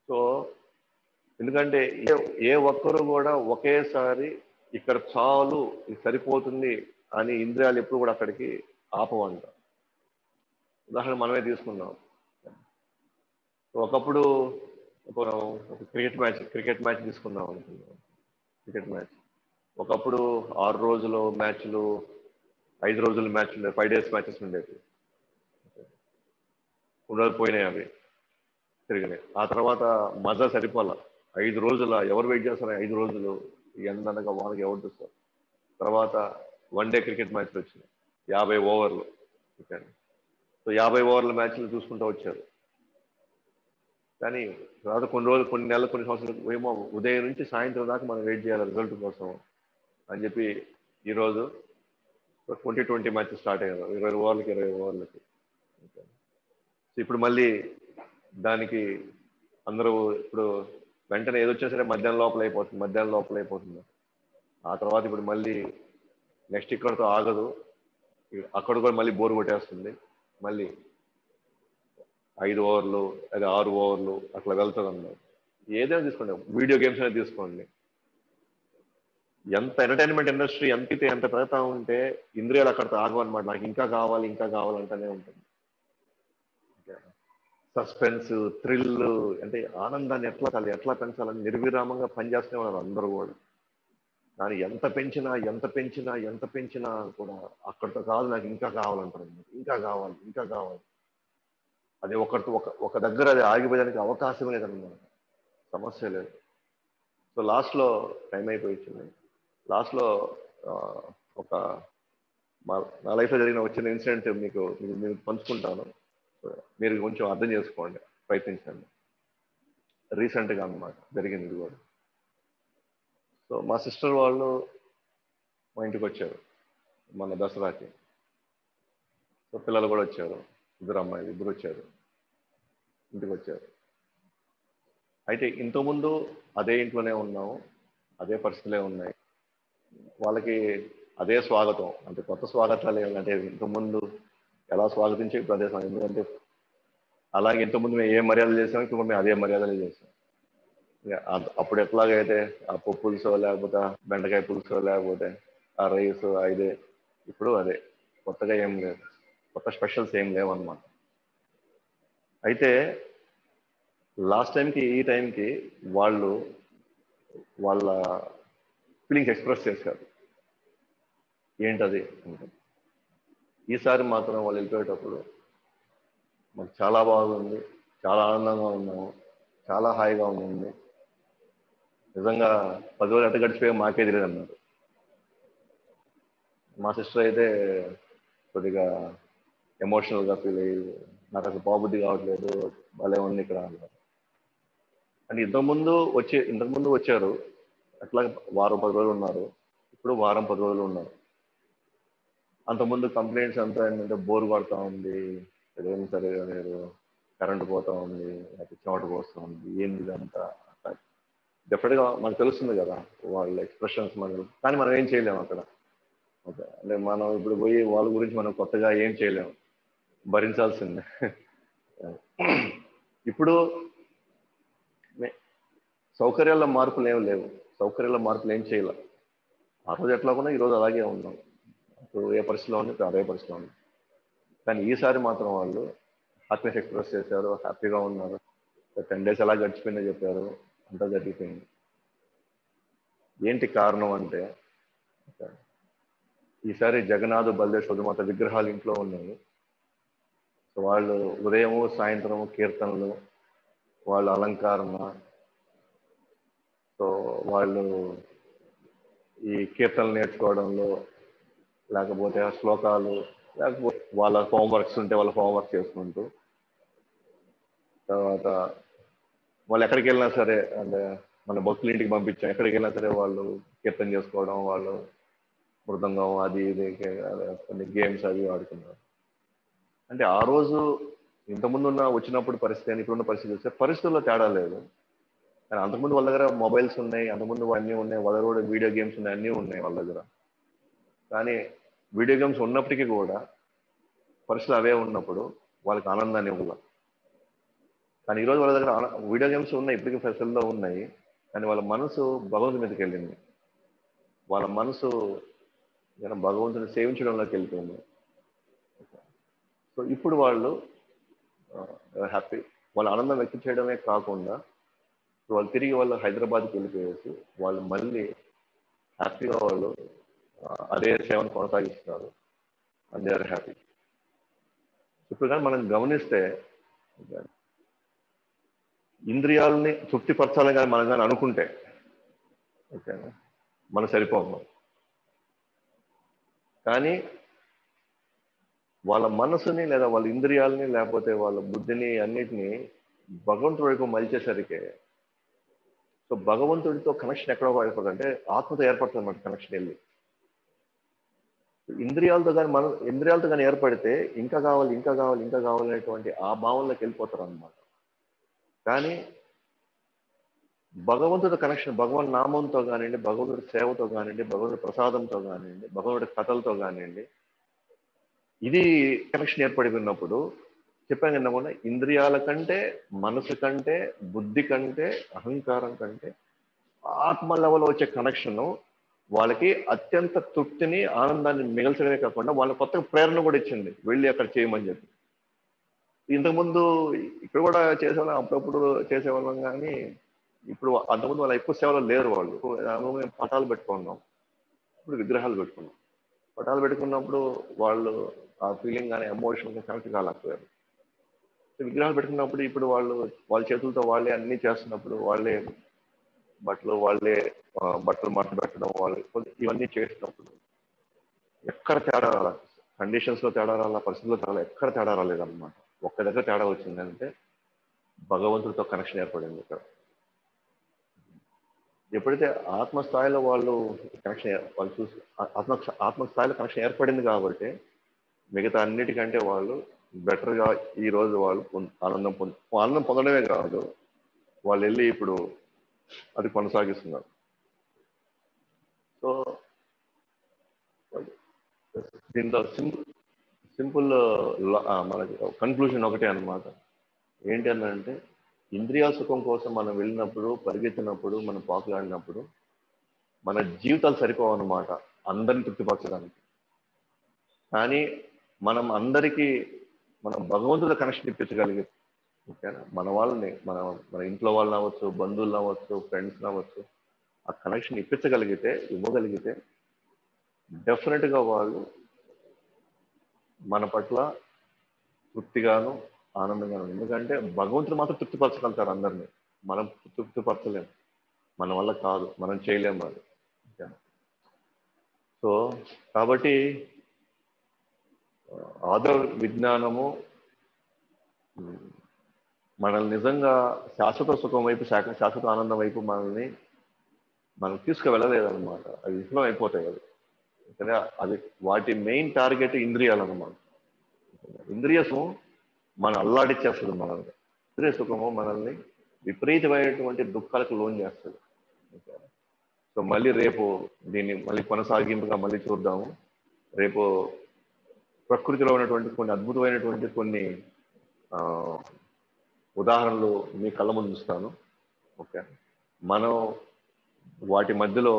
సో ఎందుకంటే ఏ ఒక్కరు కూడా ఒకేసారి ఇక్కడ చాలు ఇది సరిపోతుంది అని ఇంద్రియాలు ఎప్పుడు కూడా అక్కడికి ఆపవంట. ఉదాహరణ మనమే తీసుకున్నాం. ఒకప్పుడు క్రికెట్ మ్యాచ్ తీసుకుందాం అనుకున్నాం. క్రికెట్ మ్యాచ్ ఒకప్పుడు 6 రోజులు మ్యాచ్లు, 5 రోజుల మ్యాచ్ ఉండేది, 5 days మ్యాచెస్ ఉండేది. పోయినాయి అవి తిరిగినాయి. ఆ తర్వాత మజా సరిపోల. 5 రోజుల ఎవరు వెయిట్ చేస్తారు? 5 రోజులు ఎందనగా వాళ్ళకి ఎవరు చూస్తారు. తర్వాత 1 day క్రికెట్ మ్యాచ్లు వచ్చినాయి, 50 ఓవర్లు. సో 50 ఓవర్ల మ్యాచ్లు చూసుకుంటూ వచ్చారు. కానీ తర్వాత కొన్ని రోజులు, కొన్ని నెలలు, కొన్ని సంవత్సరాలు ఏమో ఉదయం నుంచి సాయంత్రం దాకా మనం వెయిట్ చేయాలి రిజల్ట్ కోసం అని చెప్పి ఈరోజు 20 మ్యాచెస్ స్టార్ట్ అయ్యారు, 20 ఓవర్లకి 20 ఓవర్లకి. ఇప్పుడు మళ్ళీ దానికి అందరూ ఇప్పుడు వెంటనే ఏదొచ్చినా సరే మధ్యాహ్నం లోపల అయిపోతుంది. ఆ తర్వాత ఇప్పుడు మళ్ళీ నెక్స్ట్ ఇక్కడతో ఆగదు, అక్కడ కూడా మళ్ళీ బోర్ కొట్టేస్తుంది. మళ్ళీ 5 ఓవర్లు, అది 6 ఓవర్లు అట్లా వెళ్తుంది అన్నమాట. ఏదైనా తీసుకోండి, వీడియో గేమ్స్ అనేది తీసుకోండి. ఎంత ఎంటర్టైన్మెంట్ ఇండస్ట్రీ ఎంత పెడతా ఉంటే ఇంద్రియాలు అక్కడితో ఆగవన్నమాట. నాకు ఇంకా కావాలంటేనే ఉంటుంది. సస్పెన్స్, థ్రిల్ అంటే ఆనందాన్ని ఎట్లా పెంచాలని నిర్విరామంగా పనిచేస్తూనే ఉన్నారు అందరూ కూడా. దాన్ని ఎంత పెంచినా కూడా అక్కడితో కాదు, నాకు ఇంకా కావాలంటారు. ఇంకా కావాలి. అది ఒక దగ్గర అది ఆగిపోయడానికి అవకాశం లేదన్నమాట. సమస్య లేదు. సో లాస్ట్లో టైం అయిపోయింది. లాస్ట్లో ఒక నా లైఫ్లో జరిగిన ఒక చిన్న ఇన్సిడెంట్ మీకు పంచుకుంటాను. మీరు కొంచెం అర్థం చేసుకోండి, ప్రయత్నించండి. రీసెంట్గా అన్నమాట జరిగింది ఇది కూడా. సో మా సిస్టర్ వాళ్ళు మా ఇంటికి వచ్చారు మన దసరాకి. సో పిల్లలు కూడా వచ్చారు, 2 అమ్మాయిలు, 2 వచ్చారు, ఇంటికి వచ్చారు. అయితే ఇంతకుముందు అదే ఇంట్లోనే ఉన్నాము, అదే పరిస్థితులే ఉన్నాయి. వాళ్ళకి అదే స్వాగతం, అంటే కొత్త స్వాగతాలు ఏమంటే ఇంతకుముందు ఎలా స్వాగతించే ఇప్పుడు అదే స్వాగతం. ఎందుకంటే అలాగే ఇంతకుముందు మేము ఏ మర్యాదలు చేసామో ఇప్పుడు మేము అదే మర్యాదలు చేసాం. అప్పుడు ఎట్లాగైతే ఆ పప్పు పులుసో లేకపోతే బెండకాయ పులుసో లేకపోతే ఆ రైస్ ఇదే, ఇప్పుడు అదే. కొత్తగా ఏం లేదు, కొత్త స్పెషల్స్ ఏం లేవన్నమాట. అయితే లాస్ట్ టైంకి ఈ టైంకి వాళ్ళు వాళ్ళ ఫీలింగ్స్ ఎక్స్ప్రెస్ చేశారు. ఏంటది అంటే, ఈసారి మాత్రం వాళ్ళు వెళ్ళిపోయేటప్పుడు మాకు చాలా బాగుంది, చాలా ఆనందంగా ఉన్నాము, చాలా హాయిగా ఉంది, నిజంగా 10 రోజులు ఎట్ట గడిచిపోయా మాకే తెలియదు అన్నారు. మా సిస్టర్ అయితే కొద్దిగా ఎమోషనల్గా ఫీల్ అయ్యి నాకు అసలు పోబుద్ధి కావట్లేదు, భలే ఉంది ఇక్కడ అన్నారు. అంటే ఇంతకుముందు వచ్చారు, అట్లా వారం 10 రోజులు ఉన్నారు, ఇప్పుడు వారం 10 రోజులు ఉన్నారు. అంతకుముందు కంప్లైంట్స్ అంతా ఏంటంటే బోర్ కొడతా ఉంది, ఏం సరిగా లేదు, కరెంట్ పోతా ఉంది, లేకపోతే చెమట పోస్తూ ఉంది, ఏంది ఇదంతా. డెఫినెట్గా మనకు తెలుస్తుంది కదా వాళ్ళ ఎక్స్ప్రెషన్స్ మనకు, కానీ మనం ఏం చేయలేము అక్కడ. ఓకే, అంటే మనం ఇప్పుడు పోయి వాళ్ళ గురించి మనం కొత్తగా ఏం చేయలేము, భరించాల్సిందే. ఇప్పుడు సౌకర్యాల మార్పులు ఏం లేవు, సౌకర్యాల మార్పులు ఏం చేయాలి. ఆ రోజు ఎట్లా ఉన్నా ఈరోజు అలాగే ఉన్నాం, ఇప్పుడు ఏ పరిస్థితిలో ఉంది ఇప్పుడు అదే పరిస్థితిలో ఉంది. కానీ ఈసారి మాత్రం వాళ్ళు హ్యాపీనెస్ ఎక్స్ప్రెస్ చేశారు, హ్యాపీగా ఉన్నారు. 10 days ఎలా గడిచిపోయిందో చెప్పారు, అంతా జరిగిపోయింది. ఏంటి కారణం అంటే ఈసారి జగన్నాథ్ బలదేవ్ మాత విగ్రహాలు ఇంట్లో ఉన్నాయి. సో వాళ్ళు ఉదయము సాయంత్రము కీర్తనలు, వాళ్ళ అలంకరణ, సో వాళ్ళు ఈ కీర్తనలు నేర్చుకోవడంలో, లేకపోతే ఆ శ్లోకాలు, లేకపోతే వాళ్ళ హోంవర్క్స్ ఉంటే వాళ్ళ హోంవర్క్ చేసుకుంటూ, తర్వాత వాళ్ళు ఎక్కడికి వెళ్ళినా సరే, అంటే మన భక్తుల ఇంటికి పంపించాం, ఎక్కడికి వెళ్ళినా సరే వాళ్ళు కీర్తన చేసుకోవడం, వాళ్ళు మృదంగం అది ఇది కొన్ని గేమ్స్ అవి ఆడుతున్నారు. అంటే ఆ రోజు ఇంతకుముందు వచ్చినప్పుడు పరిస్థితి అని ఇప్పుడున్న పరిస్థితి చూస్తే పరిస్థితుల్లో తేడా లేదు. కానీ అంతకుముందు వాళ్ళ దగ్గర మొబైల్స్ ఉన్నాయి, అంతకుముందు అన్నీ ఉన్నాయి, వాళ్ళ దగ్గర వీడియో గేమ్స్ ఉన్నాయి, అన్నీ ఉన్నాయి వాళ్ళ దగ్గర. కానీ వీడియో గేమ్స్ ఉన్నప్పటికీ కూడా పరిస్థితులు అవే ఉన్నప్పుడు వాళ్ళకి ఆనందాన్ని ఇవ్వాలి. కానీ ఈరోజు వాళ్ళ దగ్గర వీడియో గేమ్స్ ఉన్నాయి, ఇప్పటికీ ఫెసిలిటీలో ఉన్నాయి, కానీ వాళ్ళ మనసు భగవంతుని మీదకి వెళ్ళింది, వాళ్ళ మనసు భగవంతుని సేవించడంలోకి వెళ్ళిపోయింది. సో ఇప్పుడు వాళ్ళు హ్యాపీ, వాళ్ళ ఆనందం వ్యక్తం చేయడమే కాకుండా వాళ్ళు తిరిగి వాళ్ళు హైదరాబాద్కి వెళ్ళిపోయేసి వాళ్ళు మళ్ళీ హ్యాపీగా వాళ్ళు అదే సేవను కొనసాగిస్తారు, అండ్ దే ఆర్ హ్యాపీ. ఇప్పుడు కానీ మనం గమనిస్తే ఇంద్రియాలని తృప్తిపరచాలని కానీ మనం కానీ అనుకుంటే ఓకేనా, మనం సరిపోము. కానీ వాళ్ళ మనసుని లేదా వాళ్ళ ఇంద్రియాలని లేకపోతే వాళ్ళ బుద్ధిని అన్నిటినీ భగవంతుడి వైపు మలిచేసరికి, సో భగవంతుడితో కనెక్షన్ ఎక్కడ ఏర్పడుతుంది అంటే ఆత్మతో ఏర్పడుతుంది అన్నమాట కనెక్షన్ వెళ్ళి. ఇంద్రియాలతో కానీ ఏర్పడితే ఇంకా కావాలి ఇంకా కావాలి ఇంకా కావాలనేటువంటి ఆ భావంలోకి వెళ్ళిపోతారు అన్నమాట. కానీ భగవంతుడి కనెక్షన్, భగవన్ నామంతో కానివ్వండి, భగవంతుడి సేవతో కానివ్వండి, భగవంతుడి ప్రసాదంతో కానివ్వండి, భగవంతుడి కథలతో కానివ్వండి, ఇది కనెక్షన్ ఏర్పడి ఉన్నప్పుడు చెప్పాను కదా, ఇంద్రియాల కంటే, మనసు కంటే, బుద్ధి కంటే, అహంకారం కంటే ఆత్మ లెవెల్ వచ్చే కనెక్షన్ వాళ్ళకి అత్యంత తృప్తిని, ఆనందాన్ని మిగల్చడమే కాకుండా వాళ్ళ కొత్త ప్రేరణ కూడా ఇచ్చింది, వెళ్ళి అక్కడ చేయమని చెప్పి. ఇంతకుముందు ఇక్కడ కూడా చేసేవాళ్ళం, అప్పుడప్పుడు చేసేవాళ్ళం, కానీ ఇప్పుడు అంతకుముందు వాళ్ళ ఎక్కువ సేవలు లేరు. వాళ్ళు మేము పటాలు పెట్టుకున్నాం, ఇప్పుడు విగ్రహాలు పెట్టుకున్నాం. పటాలు పెట్టుకున్నప్పుడు వాళ్ళు ఆ ఫీలింగ్ కానీ ఎమోషన్ కనెక్ట్ కాలేకపోయారు. విగ్రహాలు పెట్టుకున్నప్పుడు ఇప్పుడు వాళ్ళ చేతులతో వాళ్ళే అన్ని చేస్తున్నప్పుడు, వాళ్ళే బట్టలు మడత పెట్టడం, వాళ్ళు ఇవన్నీ చేసినప్పుడు ఎక్కడ తేడా రాల, కండిషన్స్ లో తేడా రాల, పరిస్థితుల్లో తేడా, ఎక్కడ తేడా రాలేదన్నమాట. ఒక్క దగ్గర తేడా వచ్చిందంటే భగవంతుడితో కనెక్షన్ ఏర్పడింది ఇక్కడ. ఎప్పుడైతే ఆత్మస్థాయిలో వాళ్ళు కనెక్షన్ వాళ్ళు చూసి ఆత్మస్థాయిలో కనెక్షన్ ఏర్పడింది కాబట్టి మిగతా అన్నిటికంటే వాళ్ళు బెటర్గా ఈ రోజు వాళ్ళు ఆనందం పొందడమే కాదు, వాళ్ళు వెళ్ళి ఇప్పుడు అది కొనసాగిస్తున్నారు. సో దీంట్లో సింపుల్ మనకి కన్క్లూజన్ ఒకటే అన్నమాట. ఏంటి అంటే ఇంద్రియ సుఖం కోసం మనం వెళ్ళినప్పుడు, పరిగెత్తినప్పుడు, మనం పాకులాడినప్పుడు మన జీవితాలు సరిపోవన్నమాట అందరిని తృప్తిపరచడానికి. కానీ మనం భగవంతుల కనెక్షన్ ఇప్పించగలిగే, ఓకేనా, మన వాళ్ళని మన ఇంట్లో వాళ్ళని అవ్వచ్చు, బంధువులు అవ్వచ్చు, ఫ్రెండ్స్ అవ్వచ్చు, ఆ కనెక్షన్ ఇవ్వగలిగితే డెఫినెట్గా వాళ్ళు మన పట్ల తృప్తిగాను ఆనందంగాను. ఎందుకంటే భగవంతుడు మాత్రం తృప్తిపరచగలుగుతారు అందరినీ, మనం తృప్తిపరచలేము, మన వల్ల కాదు, మనం చేయలేము అది. సో కాబట్టి ఆదర్ విజ్ఞానము మనల్ని నిజంగా శాశ్వత సుఖం వైపు, శాశ్వత ఆనందం వైపు మనం తీసుకువెళ్ళలేదన్నమాట. అది విఫలం అయిపోతాయి అది. కదా, అది వాటి మెయిన్ టార్గెట్ ఇంద్రియాలు అన్నమాట. ఇంద్రియ సుఖం మన అల్లాడిచ్చేస్తుంది మనల్ని. ఇంద్రియ సుఖము మనల్ని విపరీతమైనటువంటి దుఃఖాలకు లోన్ చేస్తుంది. సో మళ్ళీ రేపు దీన్ని మళ్ళీ కొనసాగింపుగా మళ్ళీ చూద్దాము. రేపు ప్రకృతిలో ఉన్నటువంటి కొన్ని అద్భుతమైనటువంటి కొన్ని ఆ, ఉదాహరణలు మీ కళ్ళ ముందు ఉంచుతాను. ఓకే, మనం వాటి మధ్యలో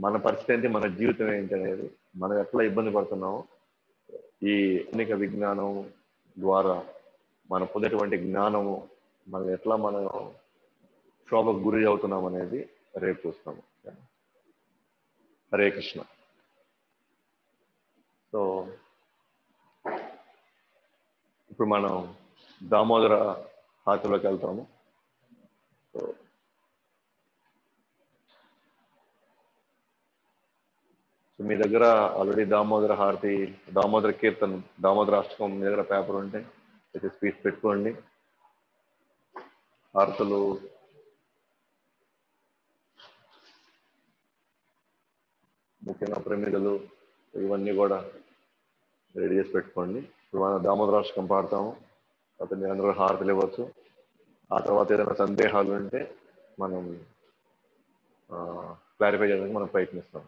మన పరిస్థితి ఏంటి, మన జీవితం ఏంటి అనేది, మనం ఎట్లా ఇబ్బంది పడుతున్నామో ఈ ఆధునిక విజ్ఞానం ద్వారా మనం పొందేటువంటి జ్ఞానము మనం ఎట్లా మనం శోభకు గురి అవుతున్నాం అనేది రేపు చూస్తాము. హరే కృష్ణ. సో ఇప్పుడు మనం దామోదర హారతిలోకి వెళ్తాము. సో మీ దగ్గర ఆల్రెడీ దామోదర హారతి, దామోదర కీర్తన, దామోదర అష్టకం మీ దగ్గర పేపర్ ఉంటే అయితే స్పీచ్ పెట్టుకోండి. హారతులు ముఖ్యంగా ప్రమిదలు ఇవన్నీ కూడా రెడీ చేసి పెట్టుకోండి. ఇప్పుడు మనం దామోదరాష్టకం పాడతాము, తర్వాత మీరు అందరూ హారతులు ఇవ్వచ్చు. ఆ తర్వాత ఏదైనా సందేహాలు ఉంటే మనం క్లారిఫై చేయడానికి మనం ప్రయత్నిస్తాం.